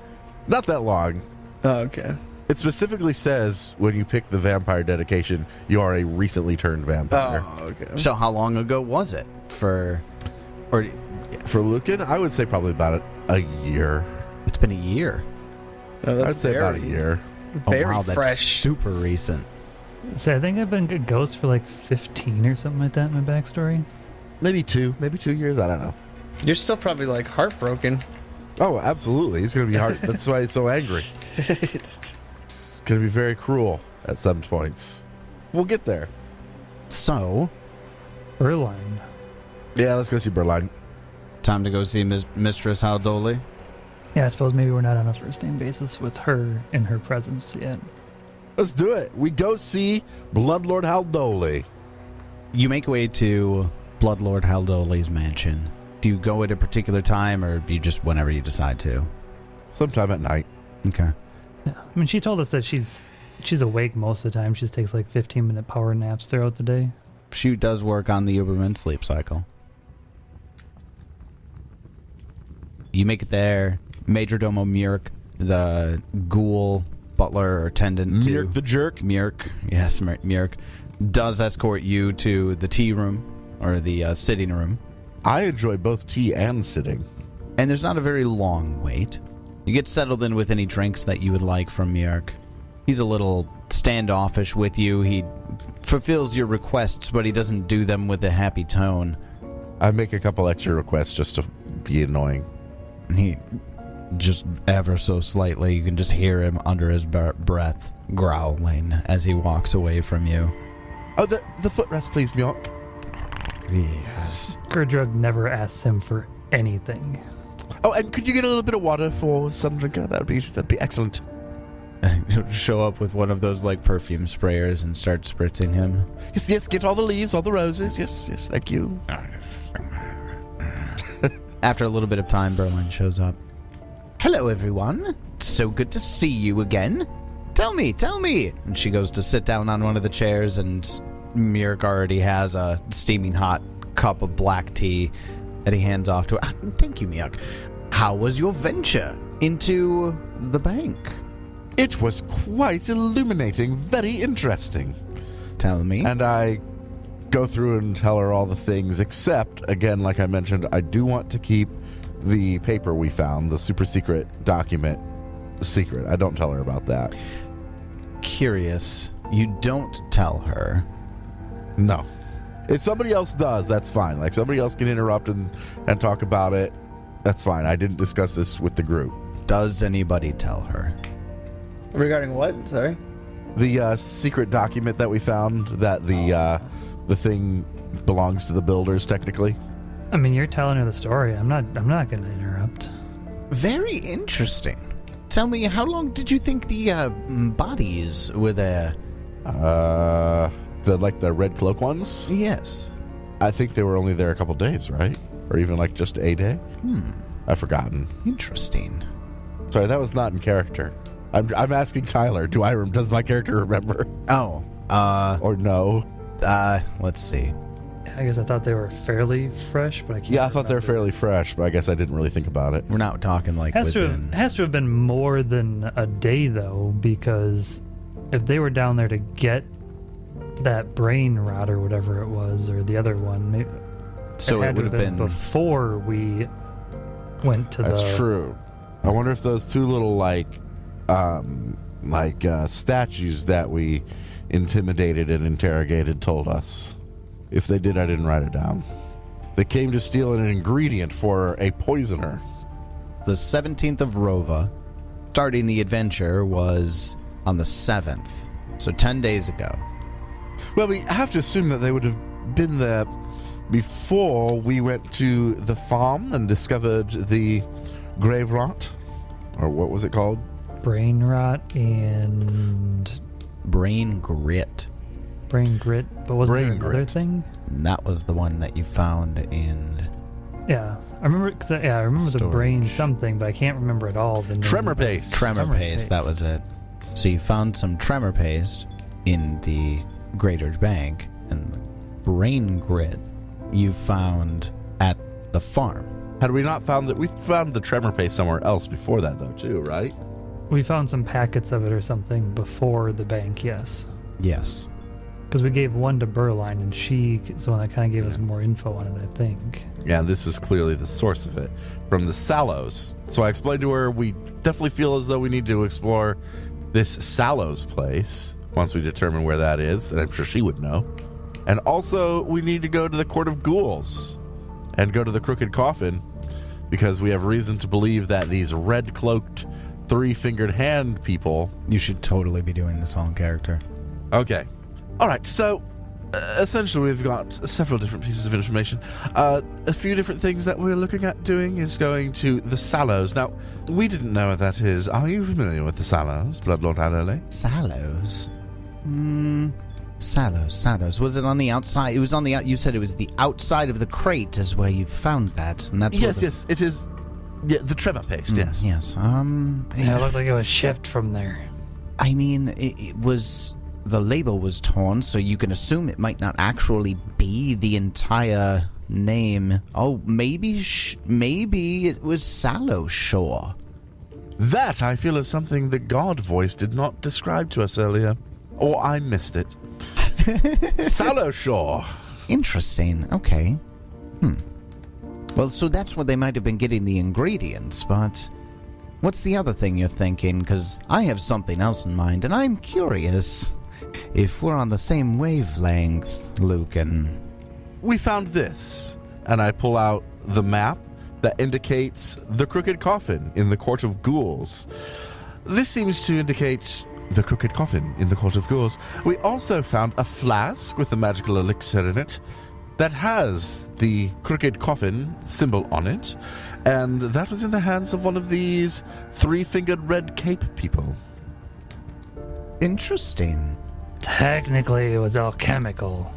S5: Not that long.
S4: Oh, okay.
S5: It specifically says when you pick the vampire dedication, you are a recently turned vampire.
S4: Oh, okay.
S2: So how long ago was it for? Or
S5: For Lucan, I would say probably about a year.
S2: it's been a year.
S4: Oh, that's
S5: I'd say about a year.
S4: Very
S2: oh wow, that's
S4: fresh.
S2: super recent.
S3: So I think I've been a ghost for like 15 or something like that in my backstory.
S5: Maybe 2 years. I don't know.
S4: You're still probably like heartbroken.
S5: Oh, absolutely. He's going to be hard. That's why he's so angry. It's going to be very cruel at some points. We'll get there.
S2: So
S3: Burline.
S5: Yeah, let's go see Berline.
S2: Time to go see Mistress Haldoli.
S3: Yeah, I suppose maybe we're not on a first name basis with her in her presence yet.
S5: Let's do it. We go see Bloodlord Haldoli.
S2: You make way to Bloodlord Haldoli's mansion. Do you go at a particular time, or do you just whenever you decide to?
S5: Sometime at night.
S2: Okay.
S3: Yeah, I mean, she told us that she's awake most of the time. She just takes like 15-minute power naps throughout the day.
S2: She does work on the Uberman sleep cycle. You make it there. Majordomo Murk, the ghoul butler or attendant to...
S5: Murk the jerk.
S2: Murk, yes, Murk, does escort you to the tea room, or the sitting room.
S5: I enjoy both tea and sitting.
S2: And there's not a very long wait. You get settled in with any drinks that you would like from Murk. He's a little standoffish with you. He fulfills your requests, but he doesn't do them with a happy tone.
S5: I make a couple extra requests just to be annoying.
S2: He just ever so slightly, you can just hear him under his breath growling as he walks away from you.
S5: Oh, the footrest, please, Mjork.
S2: Yes.
S3: Gurdrug never asks him for anything.
S5: Oh, and could you get a little bit of water for Sundrinker? That'd be excellent.
S2: He'll show up with one of those like perfume sprayers and start spritzing him.
S5: Yes, get all the leaves, all the roses. Yes, thank you.
S2: After a little bit of time, Berlin shows up. Hello, everyone. It's so good to see you again. Tell me. And she goes to sit down on one of the chairs, and Murk already has a steaming hot cup of black tea that he hands off to her. Thank you, Murk. How was your venture into the bank?
S5: It was quite illuminating, very interesting.
S2: Tell me.
S5: And I go through and tell her all the things, except, again, like I mentioned, I do want to keep the paper we found, the super secret document, secret. I don't tell her about that.
S2: Curious. You don't tell her.
S5: No. If somebody else does, that's fine. Like, somebody else can interrupt and talk about it. That's fine. I didn't discuss this with the group.
S2: Does anybody tell her?
S4: Regarding what? Sorry?
S5: The secret document that we found, that the thing belongs to the builders, technically.
S3: I mean, you're telling her the story. I'm not going to interrupt.
S2: Very interesting. Tell me, how long did you think the bodies were there?
S5: The red cloak ones?
S2: Yes.
S5: I think they were only there a couple days, right? Or even like just a day? I've forgotten.
S2: Interesting.
S5: Sorry, that was not in character. I'm asking Tyler. Does my character remember?
S2: Oh,
S5: Or no?
S2: Let's see.
S3: I guess I thought they were fairly fresh, but I can't.
S5: Yeah, I thought they were
S3: remember.
S5: fairly fresh, but I guess I didn't really think about it.
S2: We're not talking like
S3: Has to
S2: within...
S3: have been more than a day though, because if they were down there to get that brain rot or whatever it was, or the other one, maybe
S2: So it
S3: had
S2: would
S3: to
S2: have been...
S3: before we went to
S5: That's
S3: the.
S5: true. I wonder if those two little statues that we intimidated and interrogated told us. If they did, I didn't write it down. They came to steal an ingredient for a poisoner.
S2: The 17th of Rova, starting the adventure, was on the 7th. So 10 days ago.
S5: Well, we have to assume that they would have been there before we went to the farm and discovered the grave rot. Or what was it called?
S3: Brain rot and
S2: Brain grit.
S3: brain grit, but was there
S5: Brain
S3: another
S5: grit.
S3: thing?
S2: And that was the one that you found in...
S3: Yeah, I remember. I remember the brain
S2: Storage.
S3: something, but I can't remember at all the name.
S5: Tremor paste.
S2: Tremor paste, that was it. So you found some tremor paste in the Greater Bank, and the brain grit you found at the farm.
S5: Had we not found that? We found the tremor paste somewhere else before that, though, too, right?
S3: We found some packets of it or something before the bank, yes.
S2: Yes.
S3: Because we gave one to Berline, and she's the one that kind of gave us more info on it, I think.
S5: Yeah, this is clearly the source of it, from the Sallows. So I explained to her we definitely feel as though we need to explore this Sallows place once we determine where that is, and I'm sure she would know. And also, we need to go to the Court of Ghouls and go to the Crooked Coffin, because we have reason to believe that these red-cloaked, three-fingered hand people...
S2: You should totally be doing this all in character.
S5: Okay. All right, so Essentially, we've got several different pieces of information. A few different things that we're looking at doing is going to the Sallows. Now, we didn't know what that is. Are you familiar with the Sallows, Bloodlord Haldoli?
S2: Sallows? Sallows. Was it on the outside? It was on the you said it was the outside of the crate is where you found that. And that's
S5: Yes, it is. Yeah, the tremor paste, yes.
S2: Yes.
S3: Yeah, it looked like it was shipped from there.
S2: I mean, it was... The label was torn, so you can assume it might not actually be the entire name. Oh, maybe it was Sallow Shore.
S5: That, I feel, is something the God voice did not describe to us earlier. Or I missed it. Sallow Shore.
S2: Interesting. Okay. Well, so that's where they might have been getting the ingredients, but... What's the other thing you're thinking? Because I have something else in mind, and I'm curious if we're on the same wavelength, Lucan.
S5: We found this, and I pull out the map that indicates the Crooked Coffin in the Court of Ghouls. This seems to indicate the Crooked Coffin in the Court of Ghouls. We also found a flask with a magical elixir in it that has the Crooked Coffin symbol on it, and that was in the hands of one of these three-fingered red cape people.
S2: Interesting.
S3: Technically, it was alchemical,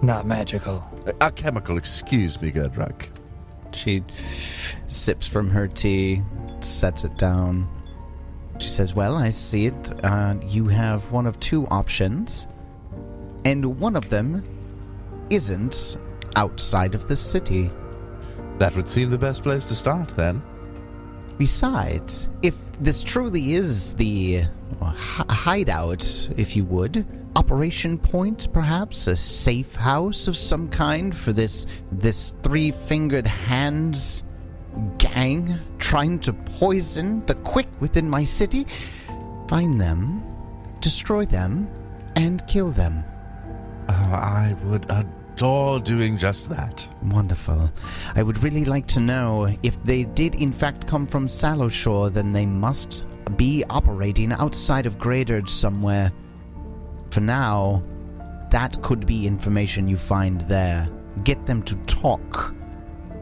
S3: not magical.
S5: Alchemical, excuse me, Gurdrug.
S2: She sips from her tea, sets it down. She says, well, I see it. You have one of two options, and one of them isn't outside of the city.
S5: That would seem the best place to start, then.
S2: Besides, if this truly is the hideout, if you would, operation point, perhaps, a safe house of some kind for this three-fingered hands gang trying to poison the quick within my city, find them, destroy them, and kill them.
S5: I would adore doing just that.
S2: Wonderful. I would really like to know if they did in fact come from Sallow Shore, then they must be operating outside of Gurdrug somewhere. For now, that could be information you find there. Get them to talk.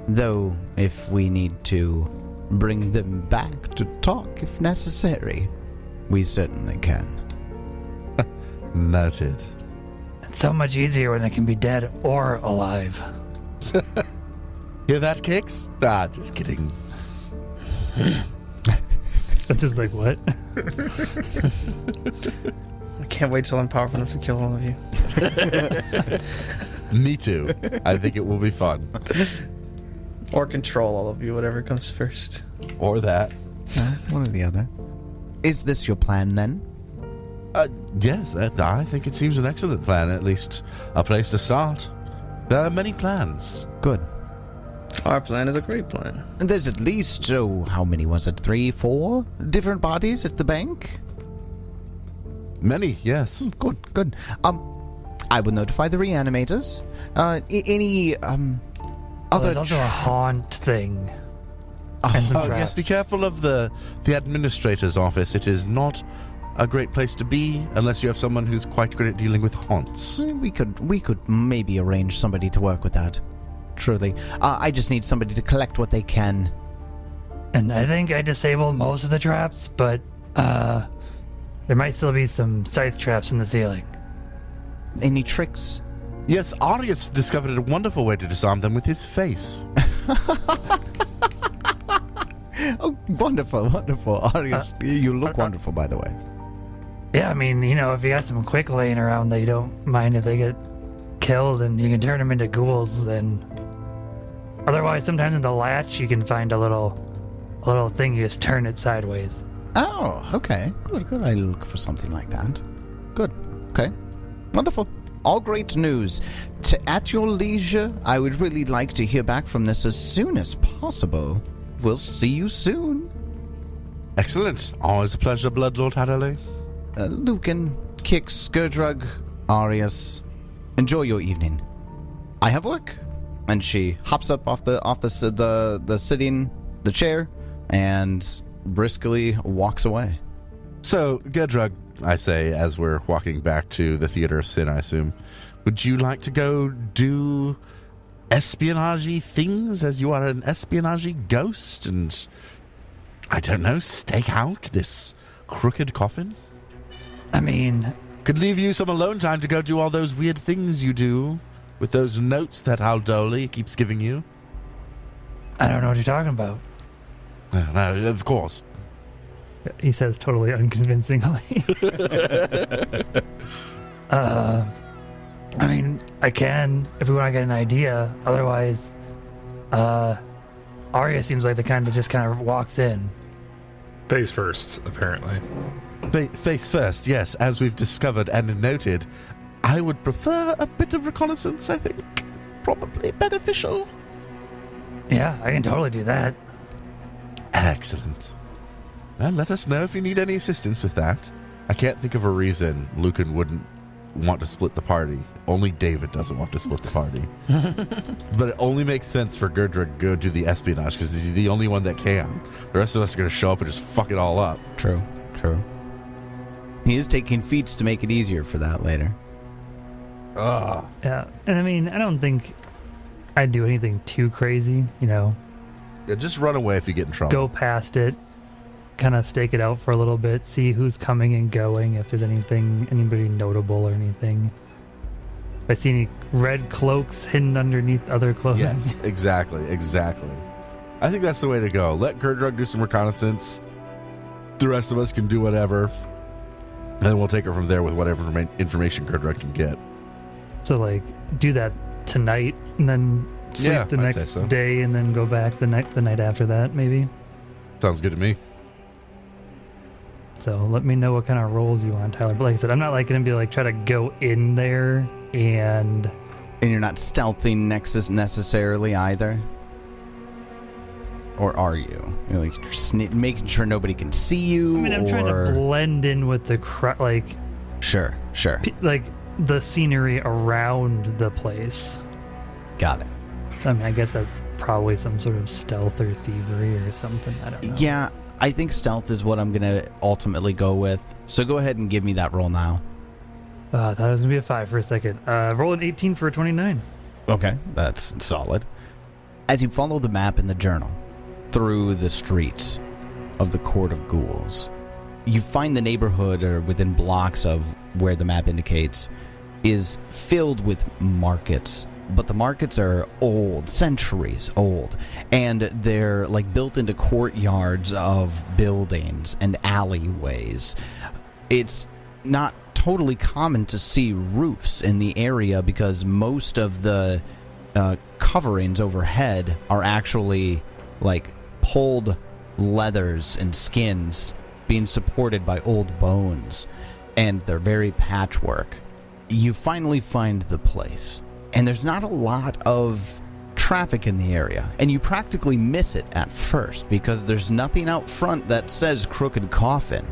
S2: Though, if we need to bring them back to talk if necessary, we certainly can.
S5: Noted.
S3: It's so much easier when it can be dead or alive.
S5: Hear that, Kix? Ah, just kidding.
S3: Spencer's like, what?
S4: I can't wait till I'm powerful enough to kill all of you.
S5: Me too. I think it will be fun.
S4: Or control all of you, whatever comes first.
S5: Or that.
S2: One or the other. Is this your plan, then?
S5: Yes, I think it seems an excellent plan, at least a place to start. There are many plans.
S2: Good.
S4: Our plan is a great plan.
S2: There's at least, how many was it? 3, 4 different bodies at the bank?
S5: Many, yes.
S2: Good. I will notify the reanimators. Any, other...
S3: There's also a haunt thing. And some
S5: Yes,
S3: traps.
S5: be careful of the administrator's office. It is not a great place to be unless you have someone who's quite good at dealing with haunts.
S2: We could maybe arrange somebody to work with that. Truly. I just need somebody to collect what they can.
S3: And I think I disabled most of the traps, but there might still be some scythe traps in the ceiling.
S2: Any tricks?
S5: Yes, Arius discovered a wonderful way to disarm them with his face.
S2: Oh, wonderful. Arius, you look wonderful, by the way.
S3: Yeah, I mean, if you got some quick laying around that you don't mind if they get killed and you can turn them into ghouls, then... Otherwise, sometimes in the latch, you can find a little thing, you just turn it sideways.
S2: Oh, okay. Good. I look for something like that. Good. Okay. Wonderful. All great news. At your leisure, I would really like to hear back from this as soon as possible. We'll see you soon.
S5: Excellent. Always a pleasure, Bloodlord Haldoli.
S2: Lucan, Kix, Gurdrug, Arius, enjoy your evening. I have work. And she hops up off the chair and briskly walks away.
S5: So, Gurdrug, I say, as we're walking back to the Theater of Sin, I assume, Would you like to go do espionage things, as you are an espionage ghost, and, I don't know, stake out this Crooked Coffin?
S3: I mean,
S5: Could leave you some alone time to go do all those weird things you do with those notes that Haldoli keeps giving you.
S3: I don't know what you're talking about.
S5: No, of course.
S3: He says totally unconvincingly. I mean, I can if we want to get an idea. Otherwise, Arya seems like the kind that just kind of walks in.
S6: Face first, apparently.
S5: Face first, yes, as we've discovered and noted. I would prefer a bit of reconnaissance, I think. Probably beneficial.
S3: Yeah, I can totally do that.
S5: Excellent. Well, let us know if you need any assistance with that. I can't think of a reason Lucan wouldn't want to split the party. Only David doesn't want to split the party. But it only makes sense for Gurdrug to go do the espionage because he's the only one that can. The rest of us are going to show up and just fuck it all up.
S2: True. He is taking feats to make it easier for that later.
S3: Yeah, and I mean, I don't think I'd do anything too crazy,
S5: Yeah, just run away if you get in trouble.
S3: go past it, kind of stake it out for a little bit, see who's coming and going, if there's anybody notable or anything. If I see any red cloaks hidden underneath other clothing.
S5: Yes, exactly. I think that's the way to go. Let Gurdrug do some reconnaissance. The rest of us can do whatever. And then we'll take it from there with whatever information Gurdrug can get.
S3: So, like, do that tonight and then sleep
S5: Yeah,
S3: the
S5: I'd say
S3: next
S5: so.
S3: day and then go back the night after that, maybe.
S5: Sounds good to me.
S3: So let me know what kind of roles you want, Tyler. But like I said, I'm not like going to be like try to go in there and
S2: you're not stealthing Nexus necessarily either? Or are you? You're like you're making sure nobody can see you?
S3: I mean, I'm trying to blend in with the like
S2: Sure.
S3: like the scenery around the place.
S2: Got it.
S3: So I mean, I guess that's probably some sort of stealth or thievery or something. I don't know.
S2: Yeah, I think stealth is what I'm going to ultimately go with. So go ahead and give me that roll now.
S3: I thought it was going to be a 5 for a second. Roll an 18 for a 29.
S2: Okay, that's solid. As you follow the map in the journal through the streets of the Court of Ghouls, you find the neighborhood, or within blocks of where the map indicates, is filled with markets. But the markets are old, centuries old, and they're like built into courtyards of buildings and alleyways. It's not totally common to see roofs in the area because most of the coverings overhead are actually like pulled leathers and skins being supported by old bones, and they're very patchwork. You finally find the place, and there's not a lot of traffic in the area, and you practically miss it at first because there's nothing out front that says Crooked Coffin.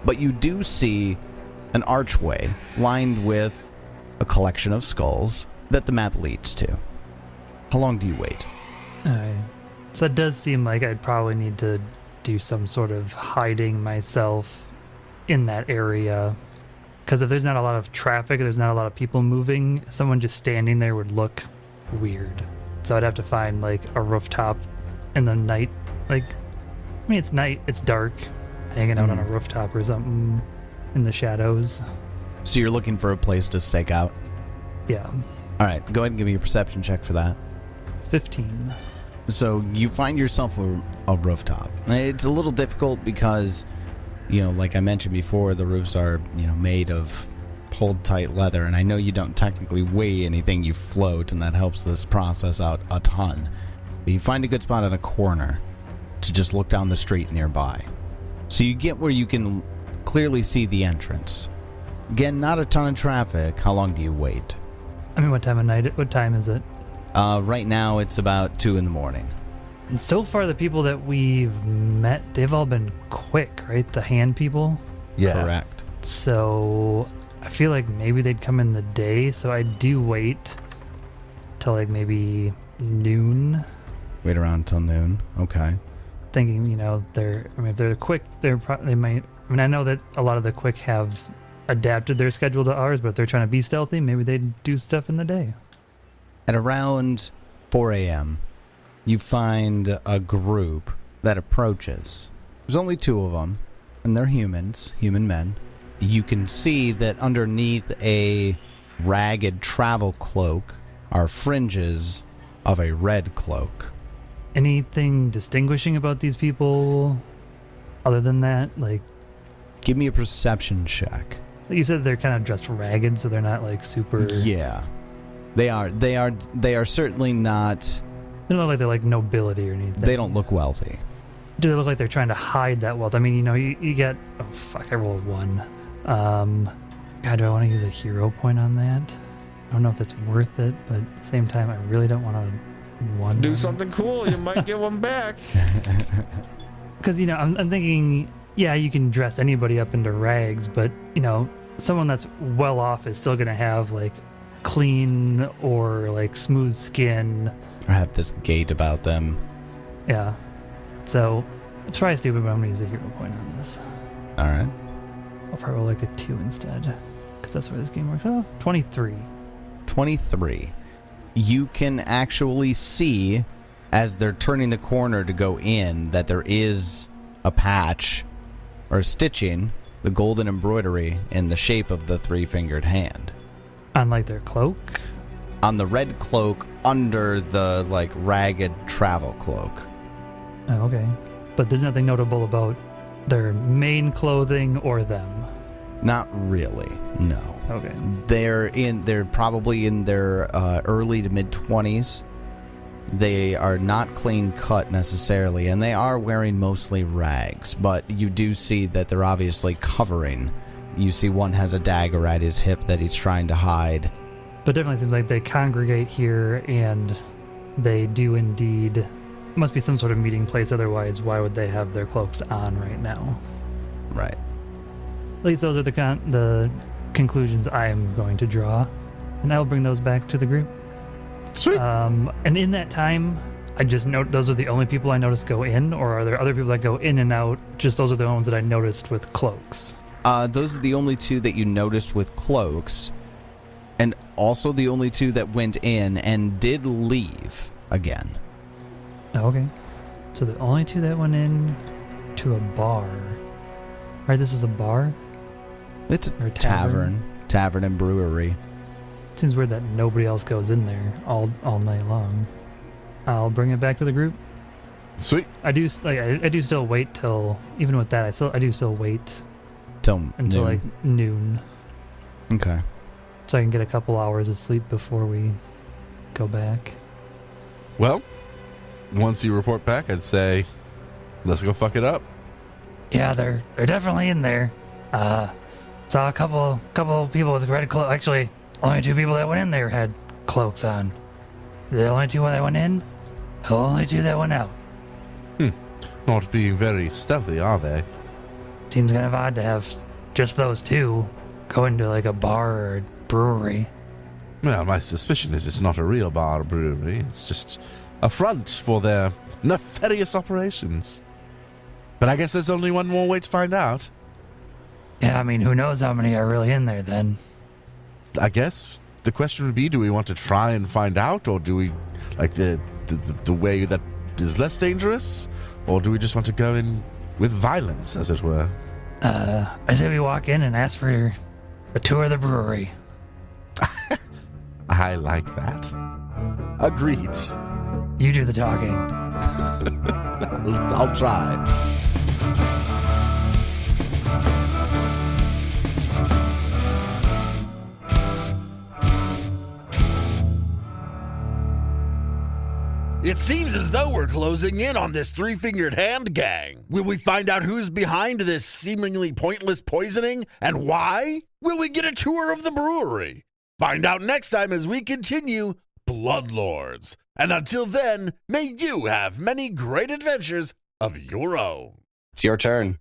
S2: But you do see an archway lined with a collection of skulls that the map leads to. How long do you wait?
S3: So it does seem like I'd probably need to do some sort of hiding myself in that area. Because if there's not a lot of traffic, there's not a lot of people moving, someone just standing there would look weird. So I'd have to find like a rooftop in the night. Like, I mean, it's night, it's dark, hanging out on a rooftop or something in the shadows.
S2: So you're looking for a place to stake out?
S3: Yeah.
S2: All right, go ahead and give me a perception check for that.
S3: 15.
S2: So you find yourself a rooftop. It's a little difficult because, you know, like I mentioned before, the roofs are, you know, made of pulled tight leather, and I know you don't technically weigh anything, you float, and that helps this process out a ton. But you find a good spot in a corner to just look down the street nearby. So you get where you can clearly see the entrance. Again, not a ton of traffic. How long do you wait?
S3: I mean, what time of night? What time is it?
S2: Right now it's about 2 a.m.
S3: And so far, the people that we've met, they've all been quick, right? The hand people.
S5: Yeah.
S2: Correct.
S3: So I feel like maybe they'd come in the day. So I do wait till like maybe noon.
S2: Wait around till noon. Okay.
S3: Thinking, you know, if they're quick, they might. I mean, I know that a lot of the quick have adapted their schedule to ours, but if they're trying to be stealthy, maybe they do stuff in the day.
S2: At around 4 a.m., you find a group that approaches. There's only 2 of them, and they're humans, human men. You can see that underneath a ragged travel cloak are fringes of a red cloak.
S3: Anything distinguishing about these people other than that? Like,
S2: give me a perception check.
S3: you said they're kind of dressed ragged, so they're not like super...
S2: Yeah. They are certainly not...
S3: They don't look like they're like nobility or anything.
S2: They don't look wealthy.
S3: Do they look like they're trying to hide that wealth? I mean, you know, you get... Oh, fuck, I rolled 1. God, do I want to use a hero point on that? I don't know if it's worth it, but at the same time, I really don't want to...
S4: Do something cool, you might get one back.
S3: Because, you know, I'm thinking, yeah, you can dress anybody up into rags, but, you know, someone that's well off is still going to have, like, clean or, like, smooth skin.
S2: Or have this gait about them.
S3: Yeah. So, it's probably stupid, but I'm going to use a hero point on this.
S2: All right.
S3: I'll probably roll, like, a 2 instead, because that's where this game works. Oh, 23.
S2: 23. You can actually see, as they're turning the corner to go in, that there is a patch or stitching, the golden embroidery in the shape of the 3-fingered hand.
S3: On, like, their cloak?
S2: On the red cloak under the, like, ragged travel cloak.
S3: Oh, okay. But there's nothing notable about their main clothing or them?
S2: Not really, no.
S3: Okay.
S2: They're probably in their early to mid-20s. They are not clean cut necessarily, and they are wearing mostly rags, but you do see that they're obviously covering. You see one has a dagger at his hip that he's trying to hide.
S3: But it definitely seems like they congregate here, and they do indeed... Must be some sort of meeting place, otherwise why would they have their cloaks on right now?
S2: Right.
S3: At least those are the conclusions I am going to draw, and I'll bring those back to the group.
S5: Sweet.
S3: And in that time, I just note those are the only people I noticed go in, or are there other people that go in and out? Just those are the ones that I noticed with cloaks.
S2: Those are the only 2 that you noticed with cloaks, and also the only 2 that went in and did leave again.
S3: Oh, okay. So the only 2 that went in to a bar. Right, this is a bar?
S2: It's
S3: Or
S2: a tavern and brewery.
S3: Seems weird that nobody else goes in there all night long. I'll bring it back to the group.
S5: Sweet.
S3: I do still wait till, even with that, I do still wait
S2: Till
S3: until
S2: noon.
S3: like noon,
S2: Okay.
S3: so I can get a couple hours of sleep before we go back.
S5: Well, once you report back, I'd say, let's go fuck it up.
S3: Yeah, they're definitely in there. Saw a couple people with red cloaks. Actually, only 2 people that went in there had cloaks on. The only 2 that went in, the only 2 that went out.
S5: Not being very stealthy, are they?
S3: Seems kind of odd to have just those 2 go into like a bar or a brewery.
S5: Well, my suspicion is it's not a real bar or brewery. It's just a front for their nefarious operations. But I guess there's only one more way to find out.
S3: Yeah, I mean, who knows how many are really in there then?
S5: I guess the question would be, do we want to try and find out, or do we like the way that is less dangerous, or do we just want to go in with violence, as it were?
S3: I say we walk in and ask for a tour of the brewery.
S5: I like that. Agreed.
S3: You do the talking.
S5: I'll try.
S1: It seems as though we're closing in on this 3-fingered hand gang. Will we find out who's behind this seemingly pointless poisoning and why? Will we get a tour of the brewery? Find out next time as we continue Bloodlords. And until then, may you have many great adventures of your own.
S7: It's your turn.